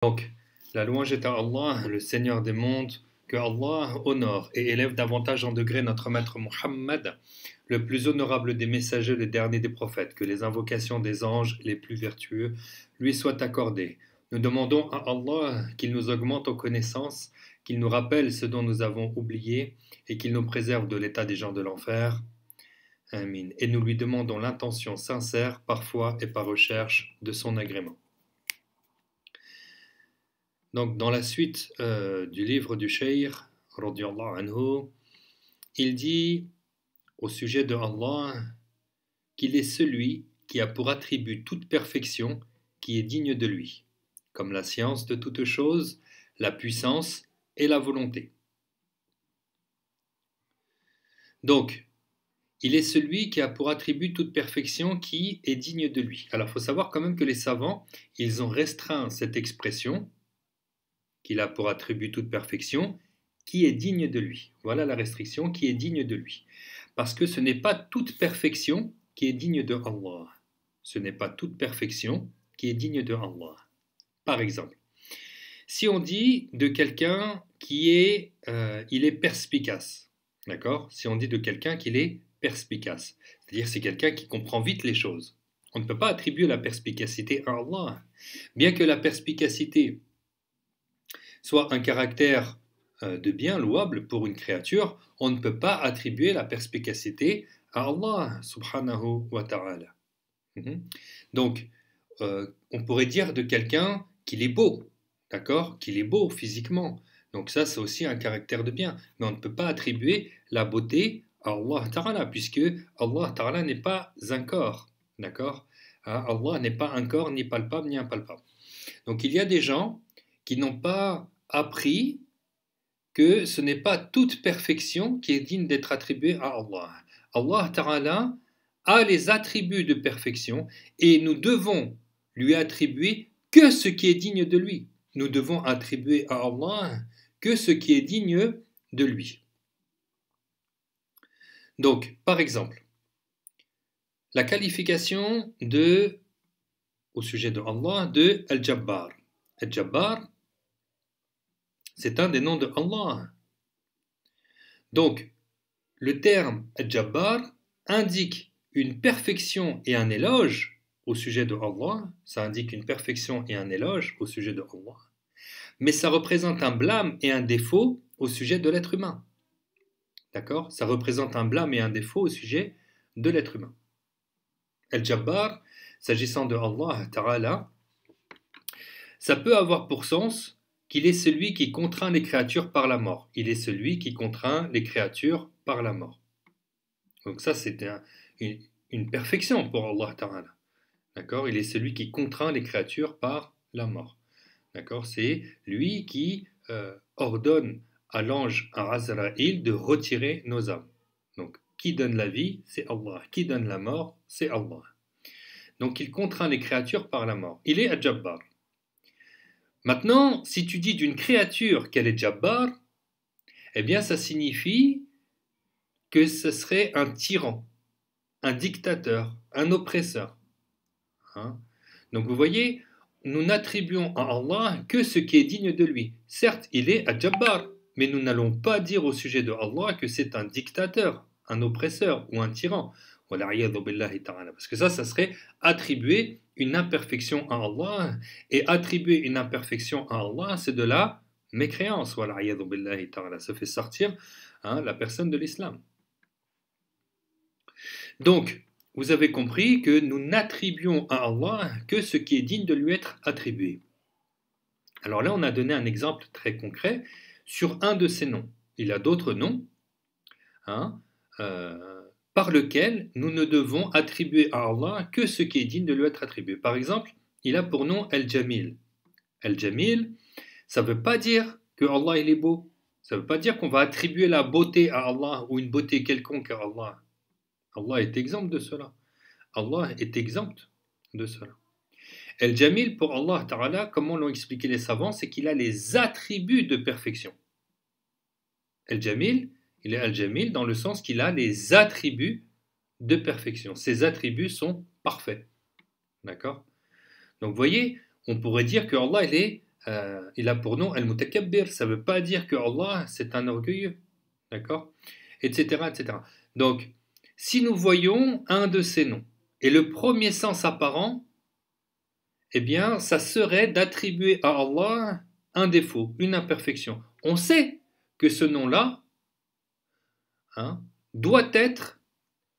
Donc, la louange est à Allah, le Seigneur des mondes, que Allah honore et élève davantage en degré notre maître Muhammad, le plus honorable des messagers, le dernier des prophètes, que les invocations des anges les plus vertueux lui soient accordées. Nous demandons à Allah qu'il nous augmente aux connaissances, qu'il nous rappelle ce dont nous avons oublié et qu'il nous préserve de l'état des gens de l'enfer. Amin. Et nous lui demandons l'intention sincère, parfois et par recherche, de son agrément. Donc, dans la suite du livre du Cheikh, radiyallahu anhu, il dit au sujet de Allah qu'il est celui qui a pour attribut toute perfection qui est digne de lui, comme la science de toute chose, la puissance et la volonté. Donc, il est celui qui a pour attribut toute perfection qui est digne de lui. Alors, il faut savoir quand même que les savants, ils ont restreint cette expression qu'il a pour attribut toute perfection, qui est digne de lui. Voilà la restriction, qui est digne de lui. Parce que ce n'est pas toute perfection qui est digne de Allah. Ce n'est pas toute perfection qui est digne de Allah. Par exemple, si on dit de quelqu'un qu'il est perspicace, d'accord? Si on dit de quelqu'un qu'il est perspicace, c'est-à-dire c'est quelqu'un qui comprend vite les choses. On ne peut pas attribuer la perspicacité à Allah. Bien que la perspicacité soit un caractère de bien louable pour une créature, on ne peut pas attribuer la perspicacité à Allah subhanahu wa ta'ala. Donc, on pourrait dire de quelqu'un qu'il est beau, d'accord? Qu'il est beau physiquement. Donc ça, c'est aussi un caractère de bien. Mais on ne peut pas attribuer la beauté à Allah ta'ala, puisque Allah ta'ala n'est pas un corps, d'accord? Allah n'est pas un corps, ni palpable, ni impalpable. Donc il y a des gens qui n'ont pas appris que ce n'est pas toute perfection qui est digne d'être attribuée à Allah. Allah Ta'ala a les attributs de perfection et nous devons lui attribuer que ce qui est digne de lui. Nous devons attribuer à Allah que ce qui est digne de lui. Donc, par exemple, la qualification au sujet de Allah de Al-Jabbar. Al-Jabbar, c'est un des noms de Allah. Donc, le terme Al-Jabbar indique une perfection et un éloge au sujet de Allah. Ça indique une perfection et un éloge au sujet de Allah. Mais ça représente un blâme et un défaut au sujet de l'être humain. D'accord? Ça représente un blâme et un défaut au sujet de l'être humain. Al-Jabbar, s'agissant de Allah Ta'ala, ça peut avoir pour sens qu'il est celui qui contraint les créatures par la mort. Il est celui qui contraint les créatures par la mort. Donc ça, c'est une perfection pour Allah Ta'ala. D'accord? Il est celui qui contraint les créatures par la mort. D'accord? C'est lui qui ordonne à l'ange Azraïl de retirer nos âmes. Donc, qui donne la vie? C'est Allah. Qui donne la mort? C'est Allah. Donc, il contraint les créatures par la mort. Il est Al-Jabbar. Maintenant, si tu dis d'une créature qu'elle est Jabbar, eh bien ça signifie que ce serait un tyran, un dictateur, un oppresseur. Donc vous voyez, nous n'attribuons à Allah que ce qui est digne de lui. Certes, il est Al-Jabbar, mais nous n'allons pas dire au sujet de Allah que c'est un dictateur, un oppresseur ou un tyran. Parce que ça serait attribuer une imperfection à Allah, et attribuer une imperfection à Allah, c'est de la mécréance. Ça fait sortir la personne de l'islam. Donc, vous avez compris que nous n'attribuons à Allah que ce qui est digne de lui être attribué. Alors là, on a donné un exemple très concret sur un de ces noms. Il y a d'autres noms, par lequel nous ne devons attribuer à Allah que ce qui est digne de lui être attribué. Par exemple, il a pour nom Al-Jamil. Al-Jamil, ça ne veut pas dire que Allah il est beau. Ça ne veut pas dire qu'on va attribuer la beauté à Allah ou une beauté quelconque à Allah. Allah est exempt de cela. Allah est exempt de cela. Al-Jamil, pour Allah Ta'ala, comment l'ont expliqué les savants, c'est qu'il a les attributs de perfection. Al-Jamil, il est Al-Jamil dans le sens qu'il a les attributs de perfection. Ses attributs sont parfaits. D'accord? Donc vous voyez, on pourrait dire que Allah il est il a pour nom Al-Mutakabbir. Ça ne veut pas dire que Allah, c'est un orgueilleux. D'accord, etc., etc. Donc, si nous voyons un de ces noms, et le premier sens apparent, eh bien, ça serait d'attribuer à Allah un défaut, une imperfection. On sait que ce nom-là doit être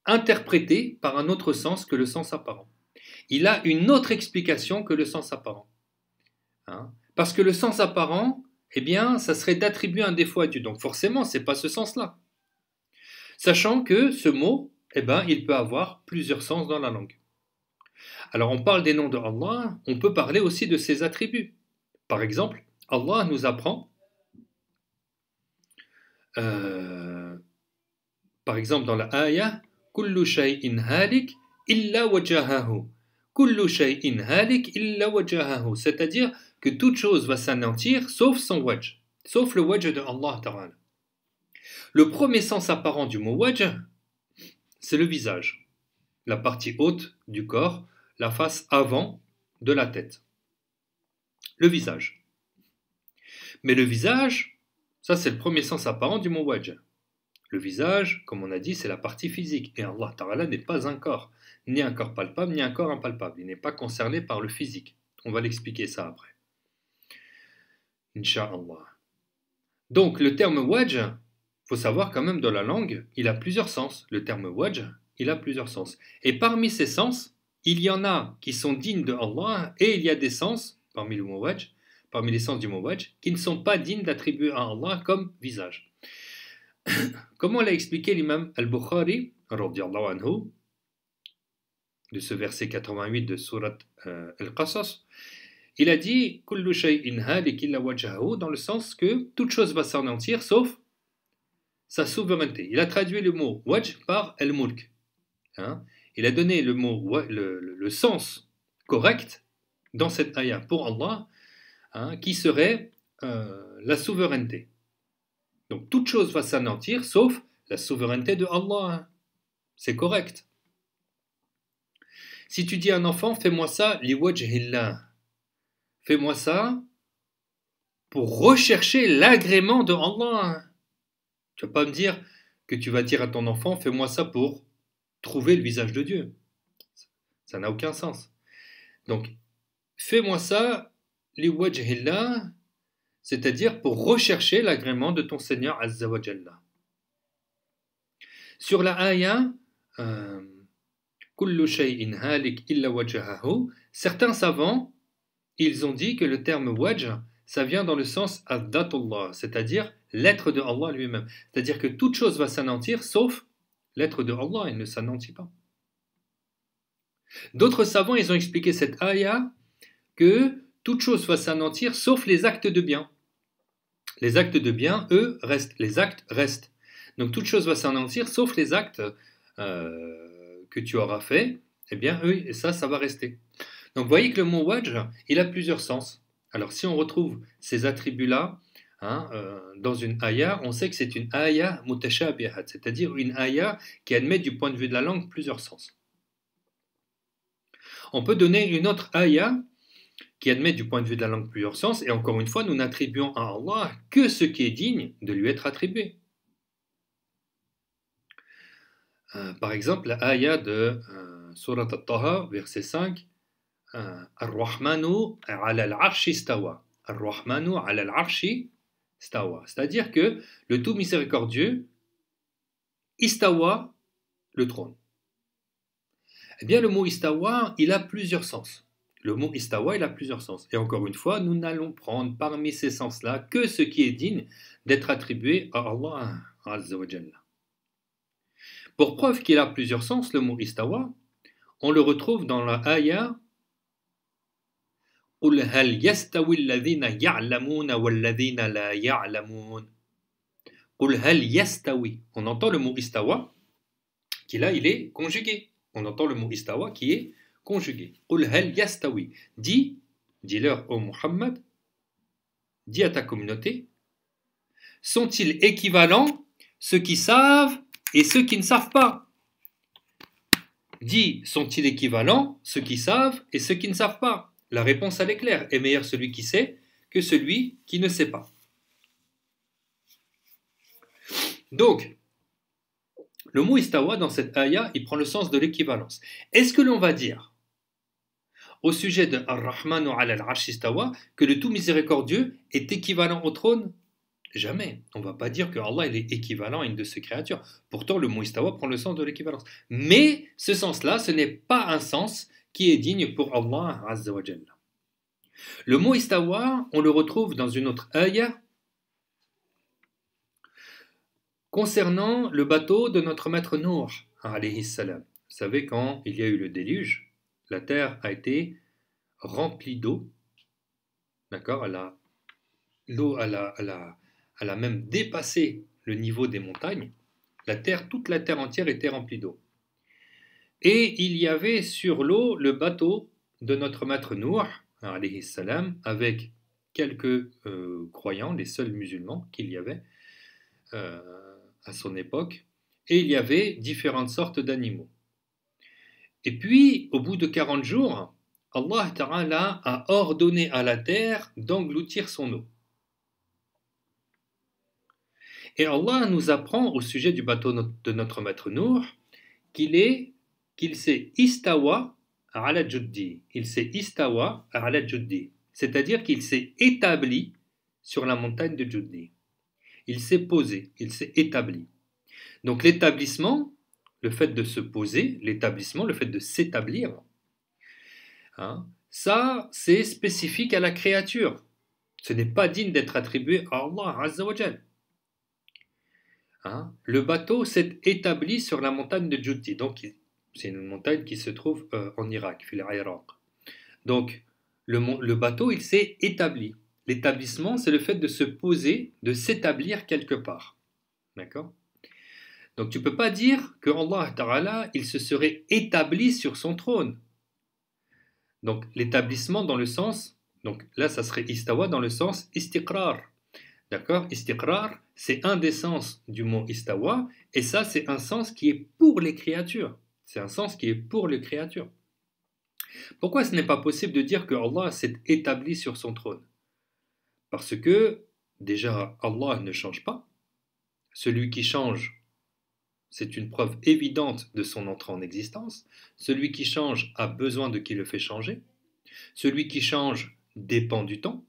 interprété par un autre sens que le sens apparent. Il a une autre explication que le sens apparent. Parce que le sens apparent, eh bien, ça serait d'attribuer un défaut à Dieu. Donc forcément, ce n'est pas ce sens-là. Sachant que ce mot, eh ben, il peut avoir plusieurs sens dans la langue. Alors on parle des noms de Allah, on peut parler aussi de ses attributs. Par exemple, Allah nous apprend, par exemple dans la ayah, Kullu shay'in halik illa wajahahu. Kullu shay'in halik illa wajahahu. C'est-à-dire que toute chose va s'anéantir sauf son wajh, sauf le wajh de Allah Ta'ala. Le premier sens apparent du mot wajh, c'est le visage, la partie haute du corps, la face avant de la tête. Le visage. Mais le visage, ça c'est le premier sens apparent du mot wajh. Le visage, comme on a dit, c'est la partie physique. Et Allah Ta'ala n'est pas un corps, ni un corps palpable, ni un corps impalpable. Il n'est pas concerné par le physique. On va l'expliquer ça après. Inch'Allah. Donc le terme wajh, il faut savoir quand même dans la langue, il a plusieurs sens. Le terme wajh, il a plusieurs sens. Et parmi ces sens, il y en a qui sont dignes de Allah et il y a des sens, parmi le mot wajh, parmi les sens du mot wajh, qui ne sont pas dignes d'attribuer à Allah comme visage. Comment l'a expliqué l'imam al-Bukhari, radiyallahu anhu, de ce verset 88 de surat al-Qasas, il a dit Kullu shay'in halik illa wajhahu, dans le sens que toute chose va s'anéantir sauf sa souveraineté. Il a traduit le mot wajh par al-mulk. Il a donné le mot, le sens correct dans cette ayah pour Allah, qui serait la souveraineté. Donc toute chose va s'anéantir sauf la souveraineté de Allah. C'est correct. Si tu dis à un enfant, fais-moi ça, li wajhillah. Fais-moi ça pour rechercher l'agrément de Allah. Tu vas pas me dire que tu vas dire à ton enfant, fais-moi ça pour trouver le visage de Dieu. Ça n'a aucun sens. Donc, fais-moi ça, li wajhillah, c'est-à-dire pour rechercher l'agrément de ton Seigneur Azza wa Jalla. Sur la ayah, Kullu shay'in halik illa wajhahu, certains savants, ils ont dit que le terme wajh, ça vient dans le sens addatullah, c'est-à-dire l'être de Allah lui-même. C'est-à-dire que toute chose va s'anéantir sauf l'être de Allah, il ne s'anéantit pas. D'autres savants, ils ont expliqué cette ayah que toute chose va s'anéantir sauf les actes de bien. Les actes de bien, eux, restent. Les actes restent. Donc toute chose va s'anéantir sauf les actes que tu auras fait, eh bien, eux, et ça va rester. Donc vous voyez que le mot wajh, il a plusieurs sens. Alors si on retrouve ces attributs-là dans une ayah, on sait que c'est une ayah mutashabihat, c'est-à-dire une ayah qui admet du point de vue de la langue plusieurs sens. On peut donner une autre ayah qui admet du point de vue de la langue plusieurs sens, et encore une fois, nous n'attribuons à Allah que ce qui est digne de lui être attribué. Par exemple, la ayah de Surat At-Taha, verset 5, Ar-Rahmanu ala al-arshi stawa. Ar-Rahmanu ala al-arshi stawa. C'est-à-dire que le tout miséricordieux, istawa, le trône. Eh bien, le mot istawa, il a plusieurs sens. Le mot istawa, il a plusieurs sens. Et encore une fois, nous n'allons prendre parmi ces sens-là que ce qui est digne d'être attribué à Allah Azza wa Jalla. Pour preuve qu'il a plusieurs sens, le mot istawa, on le retrouve dans la ayah قُلْ هَلْ يَسْتَوِي الَّذِينَ يَعْلَمُونَ وَالَّذِينَ لَا يَعْلَمُونَ قُلْ هَلْ يَسْتَوِي. On entend le mot istawa, qui là, il est conjugué. On entend le mot istawa qui est conjugué. قُلْ هَلْ يَسْتَوِي. Dis-leur, ô Muhammad, dis à ta communauté, sont-ils équivalents ceux qui savent et ceux qui ne savent pas? Dis, sont-ils équivalents ceux qui savent et ceux qui ne savent pas? La réponse, elle est claire. Est meilleur celui qui sait que celui qui ne sait pas. Donc, le mot istawa dans cette ayah, il prend le sens de l'équivalence. Est-ce que l'on va dire au sujet de Ar-Rahmanu ala al-Arsh istawa que le tout miséricordieux est équivalent au trône? Jamais. On ne va pas dire que Allah il est équivalent à une de ses créatures. Pourtant, le mot istawa prend le sens de l'équivalence. Mais ce sens-là, ce n'est pas un sens qui est digne pour Allah Azza wa Jalla. Le mot istawa, on le retrouve dans une autre ayah concernant le bateau de notre maître Nour, alayhi salam. Vous savez, quand il y a eu le déluge, la terre a été remplie d'eau. D'accord? L'eau, elle a même dépassé le niveau des montagnes. Toute la terre entière était remplie d'eau. Et il y avait sur l'eau le bateau de notre maître Nour, alayhi salam, avec quelques croyants, les seuls musulmans qu'il y avait à son époque, et il y avait différentes sortes d'animaux. Et puis, au bout de 40 jours, Allah Ta'ala a ordonné à la terre d'engloutir son eau. Et Allah nous apprend au sujet du bateau de notre maître Nour qu'il s'est istawa ala juddi. Il s'est istawa ala juddi. C'est-à-dire qu'il s'est établi sur la montagne de Juddi. Il s'est posé, il s'est établi. Donc l'établissement, le fait de se poser, l'établissement, le fait de s'établir, ça c'est spécifique à la créature. Ce n'est pas digne d'être attribué à Allah Azza wa Jal. Le bateau s'est établi sur la montagne de Juddi. Donc c'est une montagne qui se trouve en Irak, fil Iraq. Donc le bateau il s'est établi. L'établissement, c'est le fait de se poser, de s'établir quelque part. D'accord? Donc tu ne peux pas dire que Allah Ta'ala, il se serait établi sur son trône. Donc l'établissement dans le sens, donc là ça serait istawa dans le sens istiqrar. D'accord? Istiqrar, c'est un des sens du mot istawa, et ça c'est un sens qui est pour les créatures. C'est un sens qui est pour les créatures. Pourquoi ce n'est pas possible de dire que Allah s'est établi sur son trône? Parce que, déjà, Allah ne change pas. Celui qui change, c'est une preuve évidente de son entrée en existence. Celui qui change a besoin de qui le fait changer. Celui qui change dépend du temps.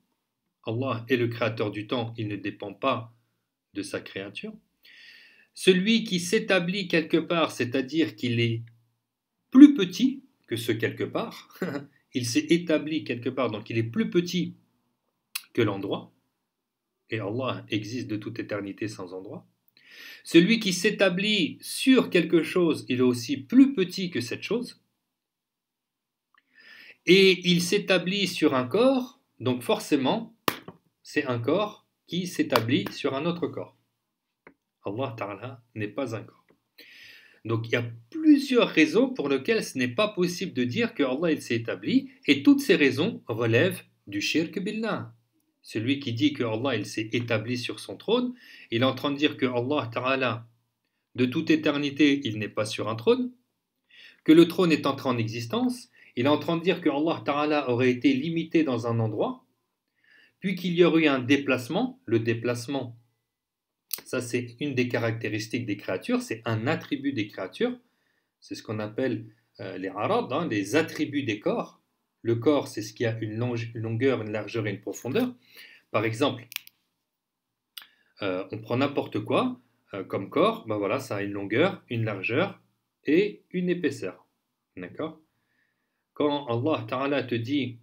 Allah est le créateur du temps, il ne dépend pas de sa créature. Celui qui s'établit quelque part, c'est-à-dire qu'il est plus petit que ce quelque part, il s'est établi quelque part, donc il est plus petit que l'endroit, et Allah existe de toute éternité sans endroit. Celui qui s'établit sur quelque chose, il est aussi plus petit que cette chose, et il s'établit sur un corps, donc forcément, c'est un corps qui s'établit sur un autre corps. Allah Ta'ala n'est pas un corps. Donc il y a plusieurs raisons pour lesquelles ce n'est pas possible de dire que Allah il s'est établi, et toutes ces raisons relèvent du shirk billah. Celui qui dit que Allah il s'est établi sur son trône, il est en train de dire que Allah Ta'ala, de toute éternité, il n'est pas sur un trône, que le trône est entré en existence, il est en train de dire que Allah Ta'ala aurait été limité dans un endroit, puis qu'il y aurait eu un déplacement. Le déplacement, ça c'est une des caractéristiques des créatures, c'est un attribut des créatures, c'est ce qu'on appelle les arad, les attributs des corps. Le corps, c'est ce qui a une longueur, une largeur et une profondeur. Par exemple, on prend n'importe quoi comme corps, ben voilà, ça a une longueur, une largeur et une épaisseur. D'accord? Quand Allah Ta'ala te dit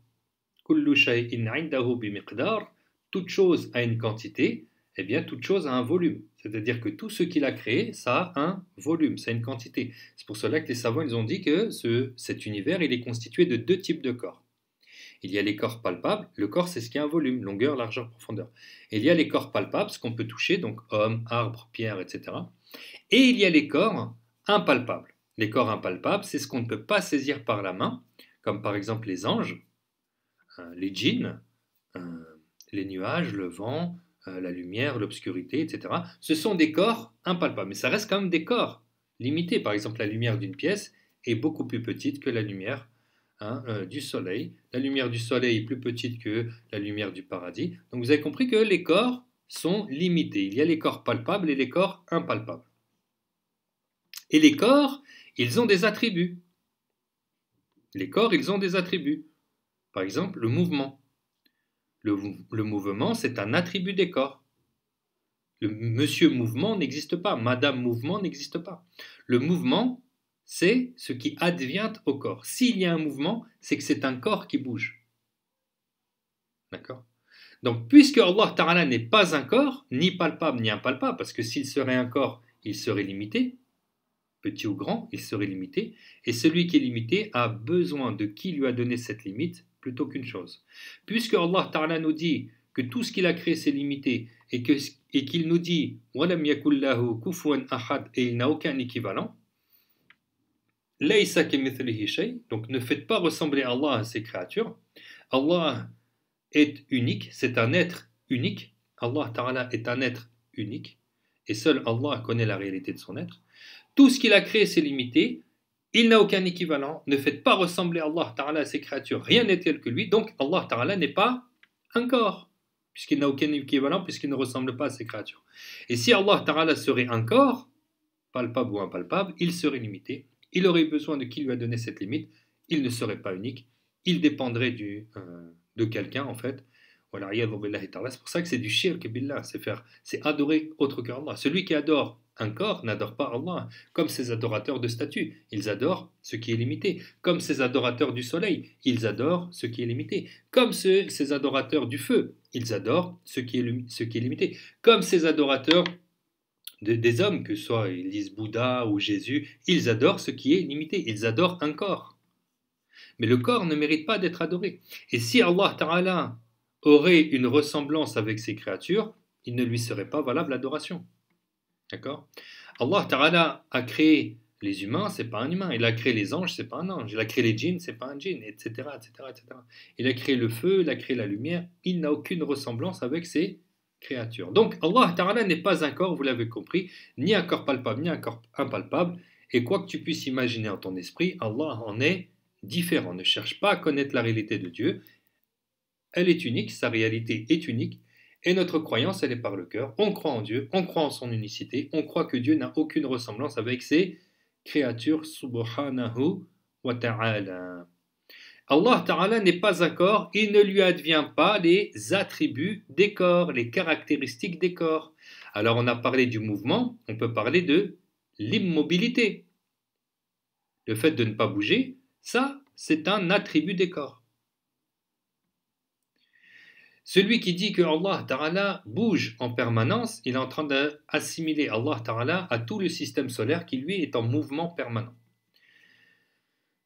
Kullu shay'in 'indahu bimiqdar, toute chose a une quantité, eh bien toute chose a un volume. C'est-à-dire que tout ce qu'il a créé, ça a un volume, ça a une quantité. C'est pour cela que les savants ils ont dit que cet univers il est constitué de deux types de corps. Il y a les corps palpables, le corps c'est ce qui a un volume, longueur, largeur, profondeur. Et il y a les corps palpables, ce qu'on peut toucher, donc homme, arbre, pierre, etc. Et il y a les corps impalpables. Les corps impalpables, c'est ce qu'on ne peut pas saisir par la main, comme par exemple les anges, les djinns, les nuages, le vent, la lumière, l'obscurité, etc. Ce sont des corps impalpables, mais ça reste quand même des corps limités. Par exemple, la lumière d'une pièce est beaucoup plus petite que la lumière du soleil. La lumière du soleil est plus petite que la lumière du paradis. Donc vous avez compris que les corps sont limités. Il y a les corps palpables et les corps impalpables. Et les corps, ils ont des attributs. Les corps, ils ont des attributs. Par exemple, le mouvement. Le mouvement, c'est un attribut des corps. Le monsieur mouvement n'existe pas, madame mouvement n'existe pas. Le mouvement, c'est ce qui advient au corps. S'il y a un mouvement, c'est que c'est un corps qui bouge. D'accord? Donc, puisque Allah Ta'ala n'est pas un corps, ni palpable ni impalpable, parce que s'il serait un corps, il serait limité, petit ou grand, il serait limité, et celui qui est limité a besoin de qui lui a donné cette limite plutôt qu'une chose. Puisque Allah Ta'ala nous dit que tout ce qu'il a créé c'est limité, et qu'il nous dit وَلَمْ يَكُنْ لَهُ كُفُوًا أَحَدٌ et il n'a aucun équivalent, لَيْسَ كَمِثْلِهِ شَيْءٌ, donc ne faites pas ressembler Allah à ses créatures. Allah est unique, c'est un être unique. Allah Ta'ala est un être unique, et seul Allah connaît la réalité de son être. Tout ce qu'il a créé, c'est limité. Il n'a aucun équivalent. Ne faites pas ressembler Allah Ta'ala à ses créatures. Rien n'est tel que lui. Donc Allah Ta'ala n'est pas un corps, puisqu'il n'a aucun équivalent, puisqu'il ne ressemble pas à ses créatures. Et si Allah Ta'ala serait un corps, palpable ou impalpable, il serait limité. Il aurait besoin de qui lui a donné cette limite. Il ne serait pas unique. Il dépendrait de quelqu'un, en fait. C'est pour ça que c'est du shirk billah, c'est adorer autre qu'Allah. Celui qui adore un corps n'adore pas Allah, comme ces adorateurs de statues, ils adorent ce qui est limité, comme ces adorateurs du soleil, ils adorent ce qui est limité, comme ces adorateurs du feu, ils adorent ce qui est limité, comme ces adorateurs des hommes, que ce soit ils disent Bouddha ou Jésus, ils adorent ce qui est limité, ils adorent un corps. Mais le corps ne mérite pas d'être adoré. Et si Allah Ta'ala aurait une ressemblance avec ses créatures, il ne lui serait pas valable l'adoration. D'accord? Allah Ta'ala a créé les humains, c'est pas un humain. Il a créé les anges, c'est pas un ange. Il a créé les djinns, c'est pas un djinn, etc., etc., etc. Il a créé le feu, il a créé la lumière. Il n'a aucune ressemblance avec ses créatures. Donc Allah Ta'ala n'est pas un corps, vous l'avez compris, ni un corps palpable, ni un corps impalpable. Et quoi que tu puisses imaginer en ton esprit, Allah en est différent. Ne cherche pas à connaître la réalité de Dieu. Elle est unique, sa réalité est unique, et notre croyance, elle est par le cœur. On croit en Dieu, on croit en son unicité, on croit que Dieu n'a aucune ressemblance avec ses créatures, subhanahu wa ta'ala. Allah Ta'ala n'est pas un corps, il ne lui advient pas les attributs des corps, les caractéristiques des corps. Alors on a parlé du mouvement, on peut parler de l'immobilité. Le fait de ne pas bouger, ça, c'est un attribut des corps. Celui qui dit que Allah Ta'ala bouge en permanence, il est en train d'assimiler Allah Ta'ala à tout le système solaire qui lui est en mouvement permanent.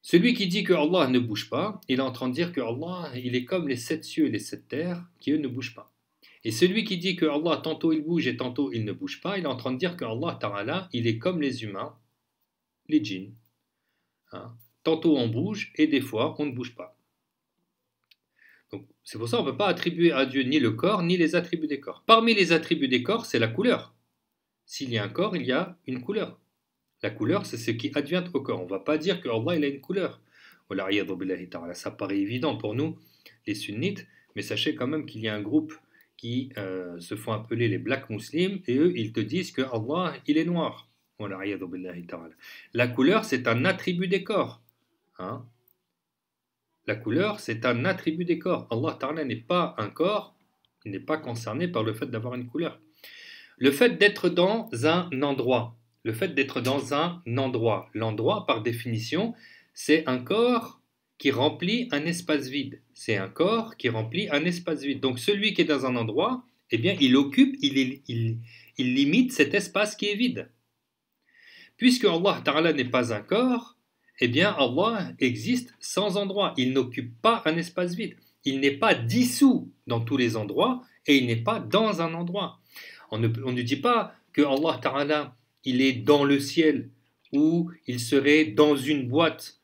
Celui qui dit que Allah ne bouge pas, il est en train de dire que Allah, il est comme les 7 cieux et les 7 terres qui eux ne bougent pas. Et celui qui dit que Allah tantôt il bouge et tantôt il ne bouge pas, il est en train de dire que Allah Ta'ala, il est comme les humains, les djinns. Tantôt on bouge et des fois on ne bouge pas. Donc, c'est pour ça qu'on ne peut pas attribuer à Dieu ni le corps, ni les attributs des corps. Parmi les attributs des corps, c'est la couleur. S'il y a un corps, il y a une couleur. La couleur, c'est ce qui advient au corps. On ne va pas dire que Allah il a une couleur. Ça paraît évident pour nous, les sunnites, mais sachez quand même qu'il y a un groupe qui se font appeler les Black Muslims, et eux, ils te disent que Allah, il est noir. La couleur, c'est un attribut des corps. La couleur, c'est un attribut des corps. Allah Ta'ala n'est pas un corps, il n'est pas concerné par le fait d'avoir une couleur. Le fait d'être dans un endroit, l'endroit, par définition, c'est un corps qui remplit un espace vide. C'est un corps qui remplit un espace vide. Donc celui qui est dans un endroit, eh bien, il occupe, il limite cet espace qui est vide. Puisque Allah Ta'ala n'est pas un corps, eh bien Allah existe sans endroit. Il n'occupe pas un espace vide. Il n'est pas dissous dans tous les endroits et il n'est pas dans un endroit. On ne dit pas que Allah Ta'ala, il est dans le ciel ou il serait dans une boîte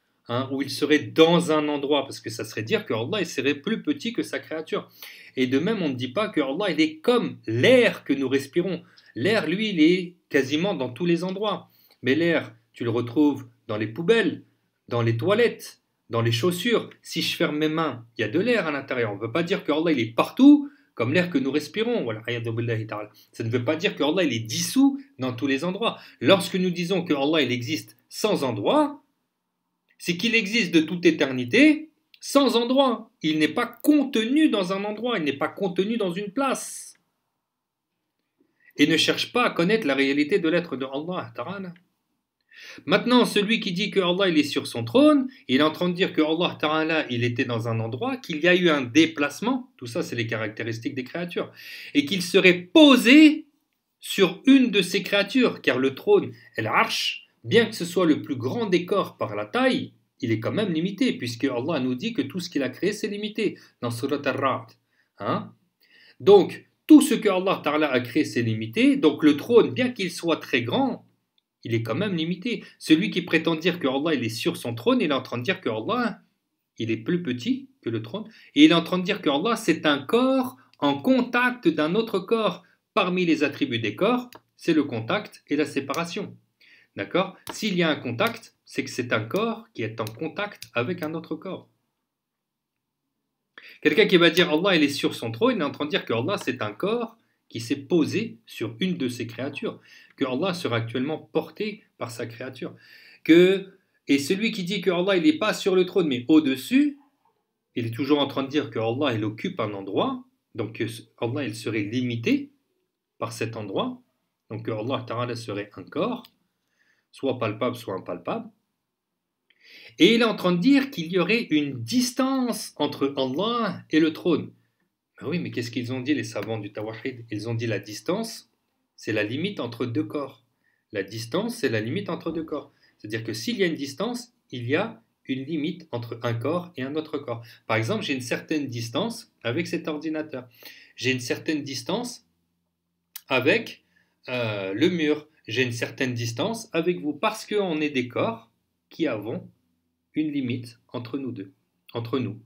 ou il serait dans un endroit, parce que ça serait dire que Allah il serait plus petit que sa créature. Et de même, on ne dit pas que Allah il est comme l'air que nous respirons. L'air, lui, il est quasiment dans tous les endroits. Mais l'air, tu le retrouves dans les poubelles, dans les toilettes, Dans les chaussures, si je ferme mes mains, il y a de l'air à l'intérieur. On ne veut pas dire que Allah il est partout, comme l'air que nous respirons. Voilà. Ça ne veut pas dire que Allah il est dissous dans tous les endroits. Lorsque nous disons que Allah il existe sans endroit, c'est qu'il existe de toute éternité sans endroit. Il n'est pas contenu dans un endroit, il n'est pas contenu dans une place. Et ne cherche pas à connaître la réalité de l'être de Allah Ta'ala. Maintenant, celui qui dit que Allah il est sur son trône, il est en train de dire que Allah Ta'ala il était dans un endroit, qu'il y a eu un déplacement, tout ça c'est les caractéristiques des créatures, et qu'il serait posé sur une de ces créatures, car le trône, l'arche, bien que ce soit le plus grand des corps par la taille, il est quand même limité, puisque Allah nous dit que tout ce qu'il a créé c'est limité, dans Surat Ar-Ra'd. Hein? Donc, tout ce que Allah Ta'ala a créé c'est limité, donc le trône, bien qu'il soit très grand, il est quand même limité. Celui qui prétend dire que Allah il est sur son trône, il est en train de dire que Allah il est plus petit que le trône, et il est en train de dire que Allah c'est un corps en contact d'un autre corps. Parmi les attributs des corps, c'est le contact et la séparation. D'accord? S'il y a un contact, c'est que c'est un corps qui est en contact avec un autre corps. Quelqu'un qui va dire Allah il est sur son trône, il est en train de dire que Allah c'est un corps qui s'est posé sur une de ses créatures, que Allah sera actuellement porté par sa créature. Et celui qui dit que Allah il n'est pas sur le trône mais au-dessus, il est toujours en train de dire que Allah il occupe un endroit, donc que Allah il serait limité par cet endroit, donc que Allah Ta'ala serait un corps, soit palpable, soit impalpable. Et il est en train de dire qu'il y aurait une distance entre Allah et le trône. Ben oui, mais qu'est-ce qu'ils ont dit les savants du Tawahid? Ils ont dit la distance, c'est la limite entre deux corps. La distance, c'est la limite entre deux corps. C'est-à-dire que s'il y a une distance, il y a une limite entre un corps et un autre corps. Par exemple, j'ai une certaine distance avec cet ordinateur. J'ai une certaine distance avec le mur. J'ai une certaine distance avec vous parce qu'on est des corps qui avons une limite entre nous deux, entre nous.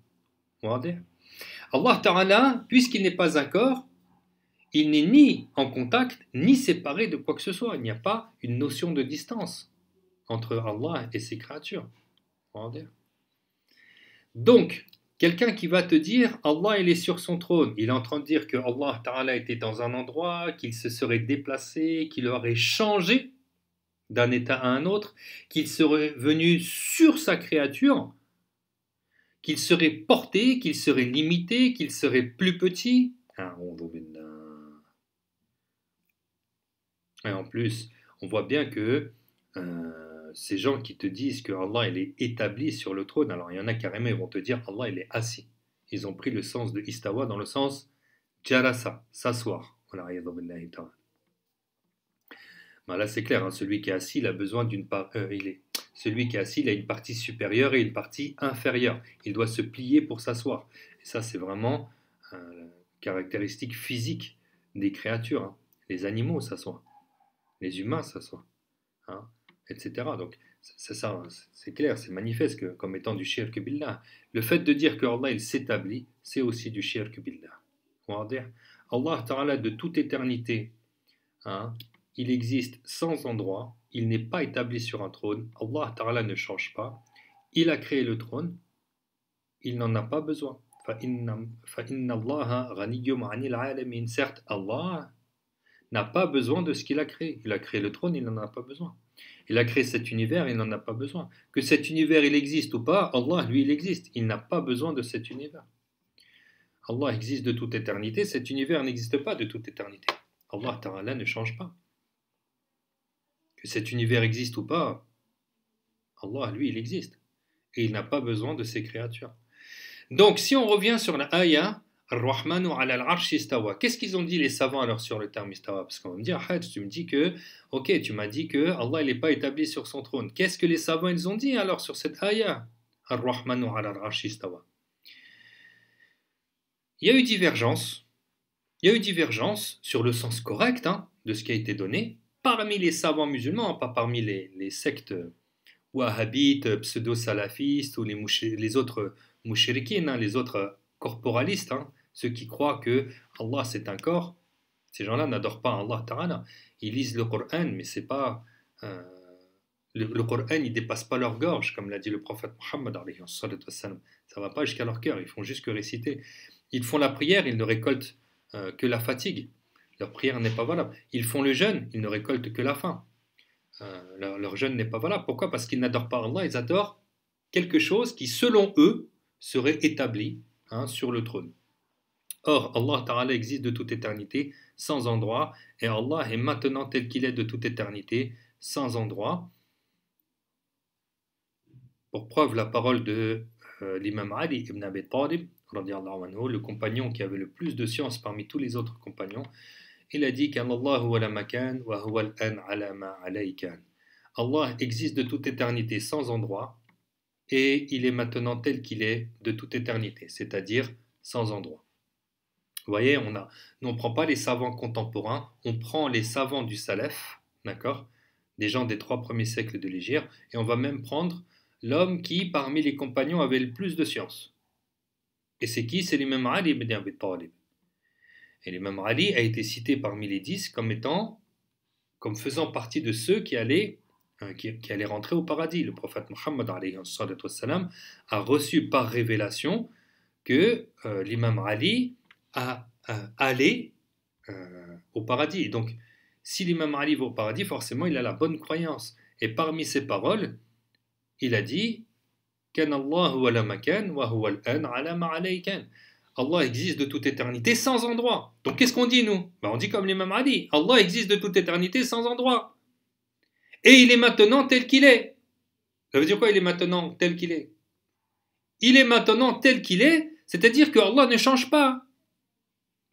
Allah Ta'ala, puisqu'il n'est pas un corps, il n'est ni en contact, ni séparé de quoi que ce soit. Il n'y a pas une notion de distance entre Allah et ses créatures. Donc, quelqu'un qui va te dire Allah il est sur son trône, il est en train de dire que Allah Ta'ala était dans un endroit, qu'il se serait déplacé, qu'il aurait changé d'un état à un autre, qu'il serait venu sur sa créature, qu'il serait porté, qu'il serait limité, qu'il serait plus petit. Et en plus, on voit bien que ces gens qui te disent que Allah il est établi sur le trône, alors il y en a carrément, ils vont te dire Allah il est assis. Ils ont pris le sens de istawa dans le sens jalasa, s'asseoir. Ben là c'est clair, hein, celui qui est assis il a besoin d'une part, celui qui est assis il a une partie supérieure et une partie inférieure. Il doit se plier pour s'asseoir. Et ça c'est vraiment caractéristique physique des créatures. Hein. Les animaux s'assoient, les humains s'assoient. Hein, etc. Donc, c'est ça, c'est clair, c'est manifeste que, comme étant du shirk billah. Le fait de dire que Allah il s'établit, c'est aussi du shirk billah. Allah Ta'ala de toute éternité, hein, il existe sans endroit, il n'est pas établi sur un trône, Allah Ta'ala ne change pas, il a créé le trône, il n'en a pas besoin. Certes, Allah n'a pas besoin de ce qu'il a créé. Il a créé le trône, il n'en a pas besoin. Il a créé cet univers, il n'en a pas besoin. Que cet univers, il existe ou pas, Allah, lui, il existe. Il n'a pas besoin de cet univers. Allah existe de toute éternité, cet univers n'existe pas de toute éternité. Allah Ta'ala ne change pas. Que cet univers existe ou pas, Allah, lui, il existe. Et il n'a pas besoin de ses créatures. Donc, si on revient sur la ayah, Ar-Rahmanu ala al-arsh istawa. Qu'est-ce qu'ils ont dit les savants alors sur le terme istawa? Parce qu'on va me dire, Hajj, tu me dis que, ok, tu m'as dit que Allah il n'est pas établi sur son trône. Qu'est-ce que les savants ils ont dit alors sur cette ayah? Ar-Rahmanu ala al-arsh istawa. Il y a eu divergence. Il y a eu divergence sur le sens correct de ce qui a été donné parmi les savants musulmans, pas parmi les sectes wahhabites, pseudo-salafistes ou les autres mouchriquines, les autres corporalistes, ceux qui croient que Allah c'est un corps. Ces gens-là n'adorent pas Allah Ta'ala. Ils lisent le Coran, mais c'est pas Le Coran, il ne dépasse pas leur gorge, comme l'a dit le prophète Mohammed. Ça ne va pas jusqu'à leur cœur, ils font juste que réciter. Ils font la prière, ils ne récoltent que la fatigue. Leur prière n'est pas valable. Ils font le jeûne, ils ne récoltent que la faim. Leur jeûne n'est pas valable. Pourquoi? Parce qu'ils n'adorent pas Allah, ils adorent quelque chose qui, selon eux, serait établi sur le trône. Or, Allah Ta'ala existe de toute éternité, sans endroit, et Allah est maintenant tel qu'il est de toute éternité, sans endroit. Pour preuve, la parole de l'imam Ali ibn Abi Talib, le compagnon qui avait le plus de science parmi tous les autres compagnons, il a dit qu'Allahu wa la makan wa huwa al-an ala ma alaykan. Allah existe de toute éternité sans endroit et il est maintenant tel qu'il est de toute éternité, c'est-à-dire sans endroit. Vous voyez, nous on ne prend pas les savants contemporains, on prend les savants du Salaf, d'accord, des gens des 3 premiers siècles de l'Hégire, et on va même prendre l'homme qui, parmi les compagnons, avait le plus de science. Et c'est qui? C'est l'imam Ali ibn Abi Talib. Et l'imam Ali a été cité parmi les 10 comme faisant partie de ceux qui allaient rentrer au paradis. Le prophète Mohammed a reçu par révélation que l'imam Ali allait au paradis. Et donc, si l'imam Ali va au paradis, forcément, il a la bonne croyance. Et parmi ses paroles, il a dit Allah existe de toute éternité sans endroit. Donc qu'est-ce qu'on dit nous? On dit comme l'imam Ali, Allah existe de toute éternité sans endroit. Et il est maintenant tel qu'il est. Ça veut dire quoi, il est maintenant tel qu'il est? Il est maintenant tel qu'il est, c'est-à-dire que Allah ne change pas.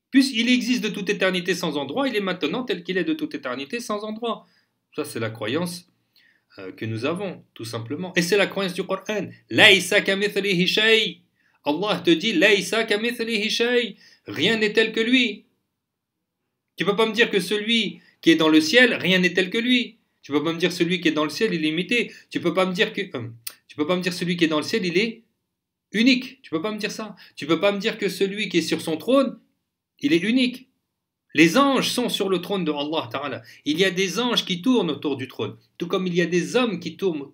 Puisqu'il existe de toute éternité sans endroit, il est maintenant tel qu'il est de toute éternité sans endroit. Ça, c'est la croyance que nous avons, tout simplement. Et c'est la croyance du Coran. Laïsa kamithlihi shay. Allah te dit Laïsa kamithlihi shay. Rien n'est tel que lui. Tu peux pas me dire que celui qui est dans le ciel, rien n'est tel que lui. Tu peux pas me dire celui qui est dans le ciel, il est limité. Tu peux pas me dire celui qui est dans le ciel, il est unique. Tu peux pas me dire ça. Tu peux pas me dire que celui qui est sur son trône, il est unique. Les anges sont sur le trône de Allah Ta'ala. Il y a des anges qui tournent autour du trône, tout comme il y a des hommes qui tournent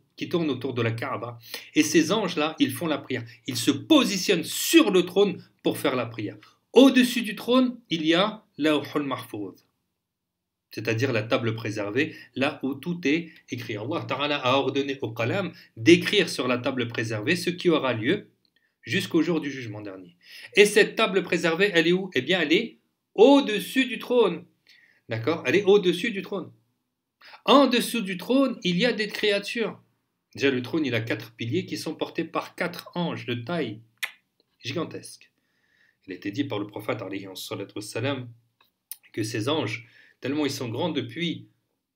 autour de la Kaaba. Et ces anges-là, ils font la prière. Ils se positionnent sur le trône pour faire la prière. Au-dessus du trône, il y a Lawhul Mahfouz, c'est-à-dire la table préservée, là où tout est écrit. Allah Ta'ala a ordonné au Qalam d'écrire sur la table préservée ce qui aura lieu jusqu'au jour du jugement dernier. Et cette table préservée, elle est où? Eh bien, elle est au-dessus du trône. D'accord? Elle est au-dessus du trône. En dessous du trône, il y a des créatures. Déjà, le trône, il a 4 piliers qui sont portés par 4 anges de taille gigantesque. Il a été dit par le prophète que ces anges, tellement ils sont grands depuis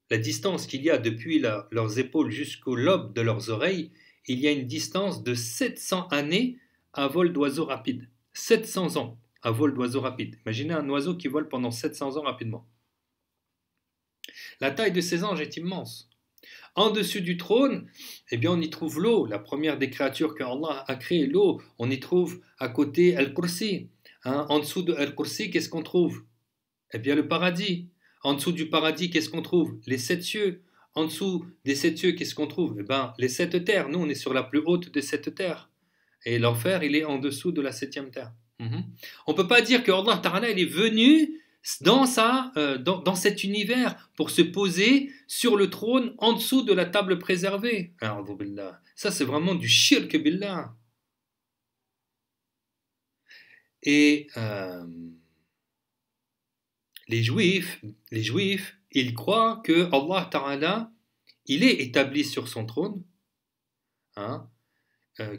la distance qu'il y a depuis leurs épaules jusqu'au lobe de leurs oreilles, il y a une distance de 700 années à vol d'oiseau rapide. 700 ans à vol d'oiseau rapide. Imaginez un oiseau qui vole pendant 700 ans rapidement. La taille de ces anges est immense. En dessus du trône, eh bien, on y trouve l'eau, la première des créatures que Allah a créées, l'eau. On y trouve à côté Al-Kursi. En dessous de Al-Kursi, qu'est-ce qu'on trouve? Eh bien, le paradis. En dessous du paradis, qu'est-ce qu'on trouve? Les 7 cieux. En dessous des 7 cieux, qu'est-ce qu'on trouve? Eh bien, les 7 terres. Nous, on est sur la plus haute des 7 terres. Et l'enfer, il est en dessous de la 7e terre. On ne peut pas dire que Allah Ta'ala il est venu dans cet univers pour se poser sur le trône en dessous de la table préservée. Ça, c'est vraiment du shirk billah. Et les juifs, ils croient que Allah Ta'ala, il est établi sur son trône,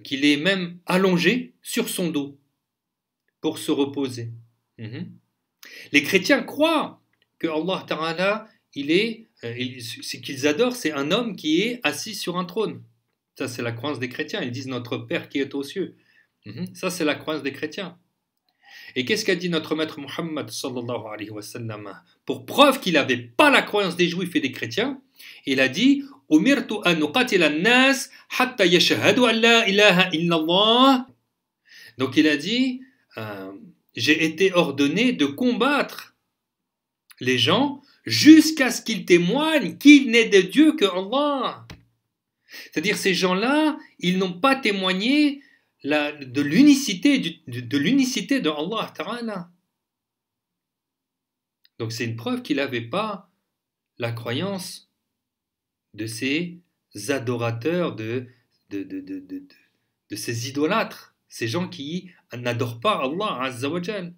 qu'il est même allongé sur son dos pour se reposer. Les chrétiens croient que Allah Ta'ala, ce qu'ils adorent, c'est un homme qui est assis sur un trône. Ça, c'est la croyance des chrétiens. Ils disent notre Père qui est aux cieux. Ça, c'est la croyance des chrétiens. Et qu'est-ce qu'a dit notre maître Muhammad sallallahu alayhi wa sallam? Pour preuve qu'il n'avait pas la croyance des juifs et des chrétiens, il a dit Umirtu an nuqatila an-nas hatta yashhadu an la ilaha illallah. Donc il a dit j'ai été ordonné de combattre les gens jusqu'à ce qu'ils témoignent qu'il n'est de Dieu que Allah. C'est-à-dire ces gens-là, ils n'ont pas témoigné de l'unicité de Allah Ta'ala. Donc c'est une preuve qu'il n'avait pas la croyance de ces adorateurs, de ces idolâtres, ces gens qui n'adorent pas Allah Azza wa Jal.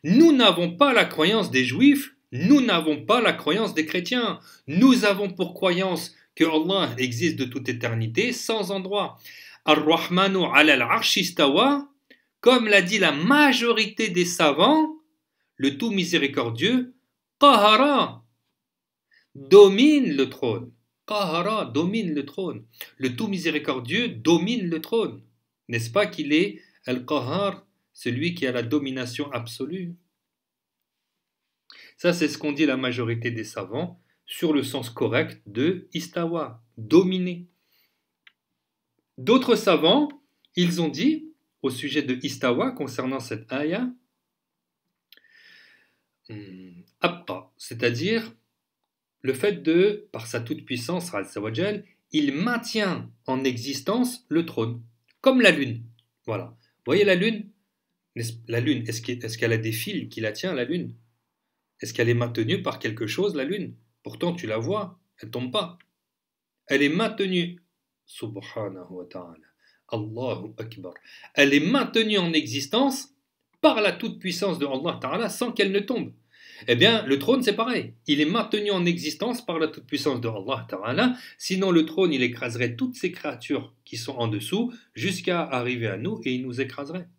Nous n'avons pas la croyance des juifs, nous n'avons pas la croyance des chrétiens. Nous avons pour croyance que Allah existe de toute éternité, sans endroit. Ar-Rahmanu ala al-arsh istawa, comme l'a dit la majorité des savants, le tout miséricordieux, Qahara, domine le trône. Qahara domine le trône. Le tout miséricordieux domine le trône. N'est-ce pas qu'il est Al-Qahar, celui qui a la domination absolue? Ça, c'est ce qu'ont dit la majorité des savants sur le sens correct de istawa, dominer. D'autres savants, ils ont dit au sujet de istawa concernant cette ayah, abqa, c'est-à-dire le fait de, par sa toute-puissance, il maintient en existence le trône, comme la lune. Voilà. Vous voyez la lune? La lune, est-ce qu'elle a des fils qui la tiennent, la lune? Est-ce qu'elle est maintenue par quelque chose, la lune? Pourtant, tu la vois, elle ne tombe pas. Elle est maintenue. Subhanahu wa ta'ala. Allahu Akbar. Elle est maintenue en existence par la toute-puissance de Allah Ta'ala sans qu'elle ne tombe. Eh bien, le trône, c'est pareil. Il est maintenu en existence par la toute-puissance de Allah Ta'ala. Sinon, le trône, il écraserait toutes ces créatures qui sont en dessous jusqu'à arriver à nous et il nous écraserait.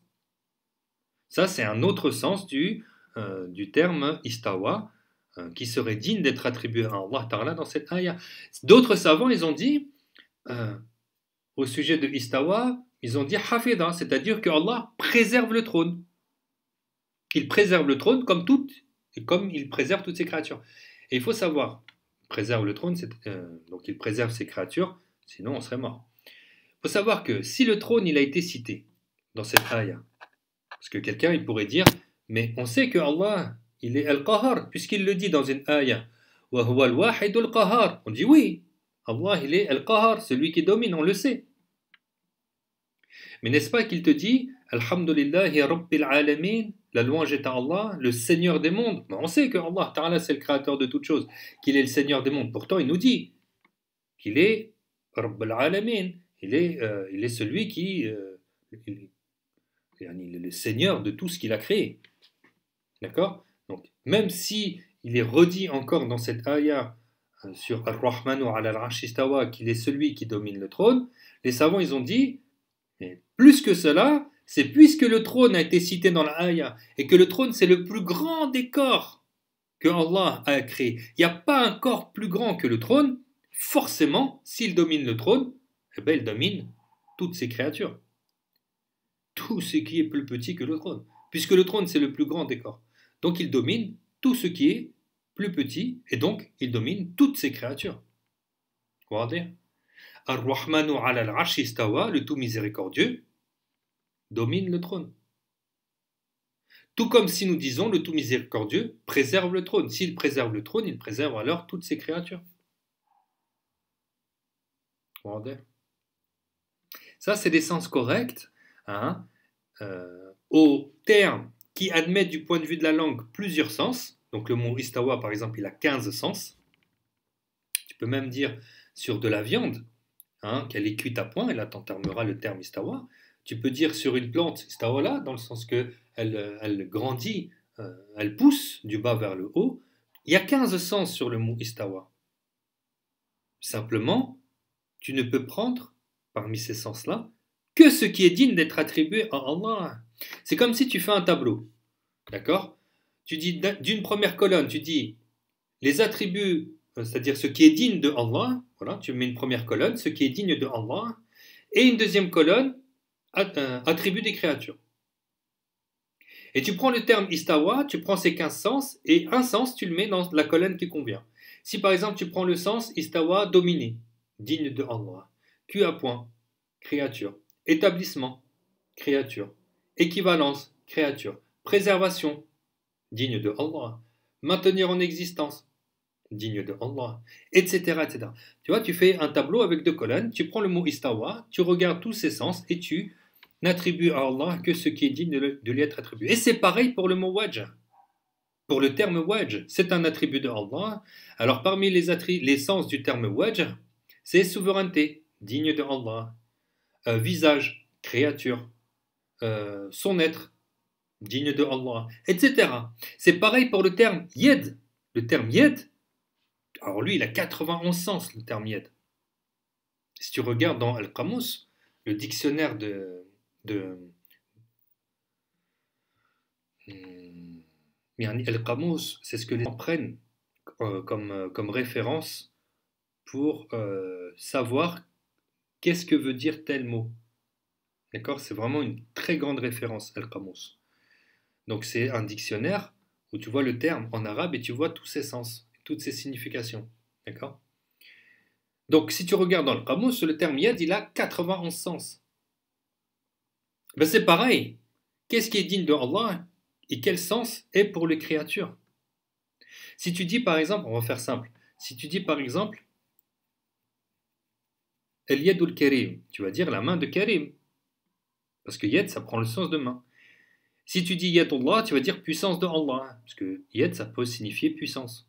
Ça, c'est un autre sens du terme istawa qui serait digne d'être attribué à Allah Ta'ala dans cette ayah. D'autres savants, ils ont dit, au sujet de istawa, ils ont dit hafida, c'est-à-dire que Allah préserve le trône. Il préserve le trône comme il préserve toutes ses créatures. Et il faut savoir, il préserve le trône, donc il préserve ses créatures, sinon on serait mort. Il faut savoir que si le trône il a été cité dans cette ayah, parce que quelqu'un il pourrait dire, mais on sait que Allah il est Al-Qahar, puisqu'il le dit dans une ayah, wa huwa al-wahid al-qahar. On dit oui, Allah il est Al-Qahar, celui qui domine, on le sait. Mais n'est-ce pas qu'il te dit, Alhamdulillahi Rabbil Alamin, la louange est à Allah, le Seigneur des mondes. Mais on sait que Allah Ta'ala c'est le créateur de toutes choses, qu'il est le Seigneur des mondes. Pourtant il nous dit qu'il est Rabbil Alamin, il est celui qui il est le Seigneur de tout ce qu'il a créé. D'accord? Donc, même si il est redit encore dans cette ayah sur Ar-Rahmanu ala al-Arsh istawa qu'il est celui qui domine le trône, les savants ils ont dit, mais plus que cela, c'est puisque le trône a été cité dans la ayah et que le trône c'est le plus grand des corps que Allah a créé. Il n'y a pas un corps plus grand que le trône. Forcément, s'il domine le trône, eh bien, il domine toutes ses créatures. Tout ce qui est plus petit que le trône. Puisque le trône, c'est le plus grand des corps. Donc, il domine tout ce qui est plus petit, et donc, il domine toutes ses créatures. Regardez. Ar-Rahmanu ala al-Arsh istawa, le tout miséricordieux, domine le trône. Tout comme si nous disons, le tout miséricordieux préserve le trône. S'il préserve le trône, il préserve alors toutes ses créatures. Regardez. Ça, c'est des sens corrects, hein, au terme qui admet du point de vue de la langue plusieurs sens. Donc le mot istawa, par exemple, il a 15 sens. Tu peux même dire sur de la viande, hein, qu'elle est cuite à point, et là tu termeras le terme istawa. Tu peux dire sur une plante istawala, dans le sens que elle grandit, elle pousse du bas vers le haut. Il y a 15 sens sur le mot istawa. Simplement, tu ne peux prendre, parmi ces sens-là, que ce qui est digne d'être attribué à Allah. C'est comme si tu fais un tableau. D'accord? Tu dis d'une première colonne, tu dis les attributs, c'est-à-dire ce qui est digne de Allah. Voilà, tu mets une première colonne, ce qui est digne de Allah. Et une deuxième colonne, attributs des créatures. Et tu prends le terme istawa, tu prends ces 15 sens, et un sens, tu le mets dans la colonne qui convient. Si par exemple tu prends le sens istawa, dominé, digne de Allah, cul à point, créature, établissement, créature, équivalence, créature, préservation, digne de Allah, maintenir en existence, digne de Allah, etc., etc. Tu vois, tu fais un tableau avec deux colonnes, tu prends le mot istawa, tu regardes tous ses sens et tu n'attribues à Allah que ce qui est digne de lui être attribué. Et c'est pareil pour le mot wajh. Pour le terme wajh, c'est un attribut de Allah. Alors parmi les sens du terme wajh, c'est souveraineté, digne de Allah, visage, créature, son être, digne de Allah, etc. C'est pareil pour le terme yed. Le terme yed, alors lui, il a 91 sens, le terme yed. Si tu regardes dans Al-Qamus, le dictionnaire de Al-Qamus, c'est ce que les gens prennent comme référence pour savoir qu'est-ce que veut dire tel mot. D'accord? C'est vraiment une très grande référence, Al-Qamus. Donc c'est un dictionnaire où tu vois le terme en arabe et tu vois tous ses sens, toutes ses significations. D'accord? Donc si tu regardes dans le Qamus, le terme yad, il a 91 sens. Ben, c'est pareil. Qu'est-ce qui est digne de Allah et quel sens est pour les créatures? Si tu dis par exemple, on va faire simple, si tu dis par exemple El Yadul Karim, tu vas dire la main de Karim. Parce que Yad, ça prend le sens de main. Si tu dis Yadullah, tu vas dire puissance de Allah. Parce que Yad, ça peut signifier puissance.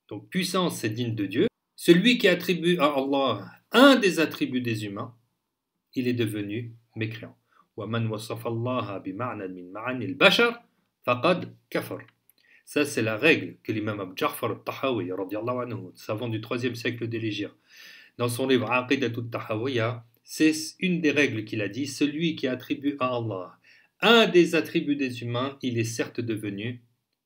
Donc puissance, c'est digne de Dieu. Celui qui attribue à Allah un des attributs des humains, il est devenu mécréant. وَمَنْ وَصَفَ اللَّهَ بِمَعْنًا مِنْ مَعَانِ الْبَشَرِ فَقَدْ كَفَرَ. Ça, c'est la règle que l'imam Abu Ja'far al-Tahawi, savant du 3e siècle de l'Hégire, dans son livre Aqidat al-Tahawiyya, c'est une des règles qu'il a dit, celui qui attribue à Allah un des attributs des humains, il est certes devenu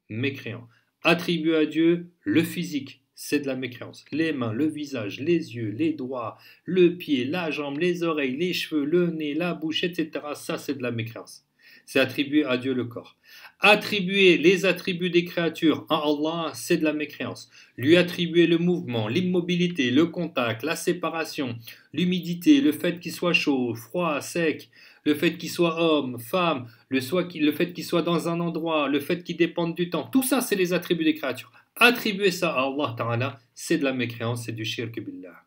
mécréant. Attribuer à Dieu le physique, c'est de la mécréance. Les mains, le visage, les yeux, les doigts, le pied, la jambe, les oreilles, les cheveux, le nez, la bouche, etc. Ça, c'est de la mécréance. C'est attribuer à Dieu le corps. Attribuer les attributs des créatures à Allah, c'est de la mécréance. Lui attribuer le mouvement, l'immobilité, le contact, la séparation, l'humidité, le fait qu'il soit chaud, froid, sec, le fait qu'il soit homme, femme, le fait qu'il soit dans un endroit, le fait qu'il dépende du temps, tout ça, c'est les attributs des créatures. Attribuer ça à Allah Ta'ala, c'est de la mécréance, c'est du shirk billah.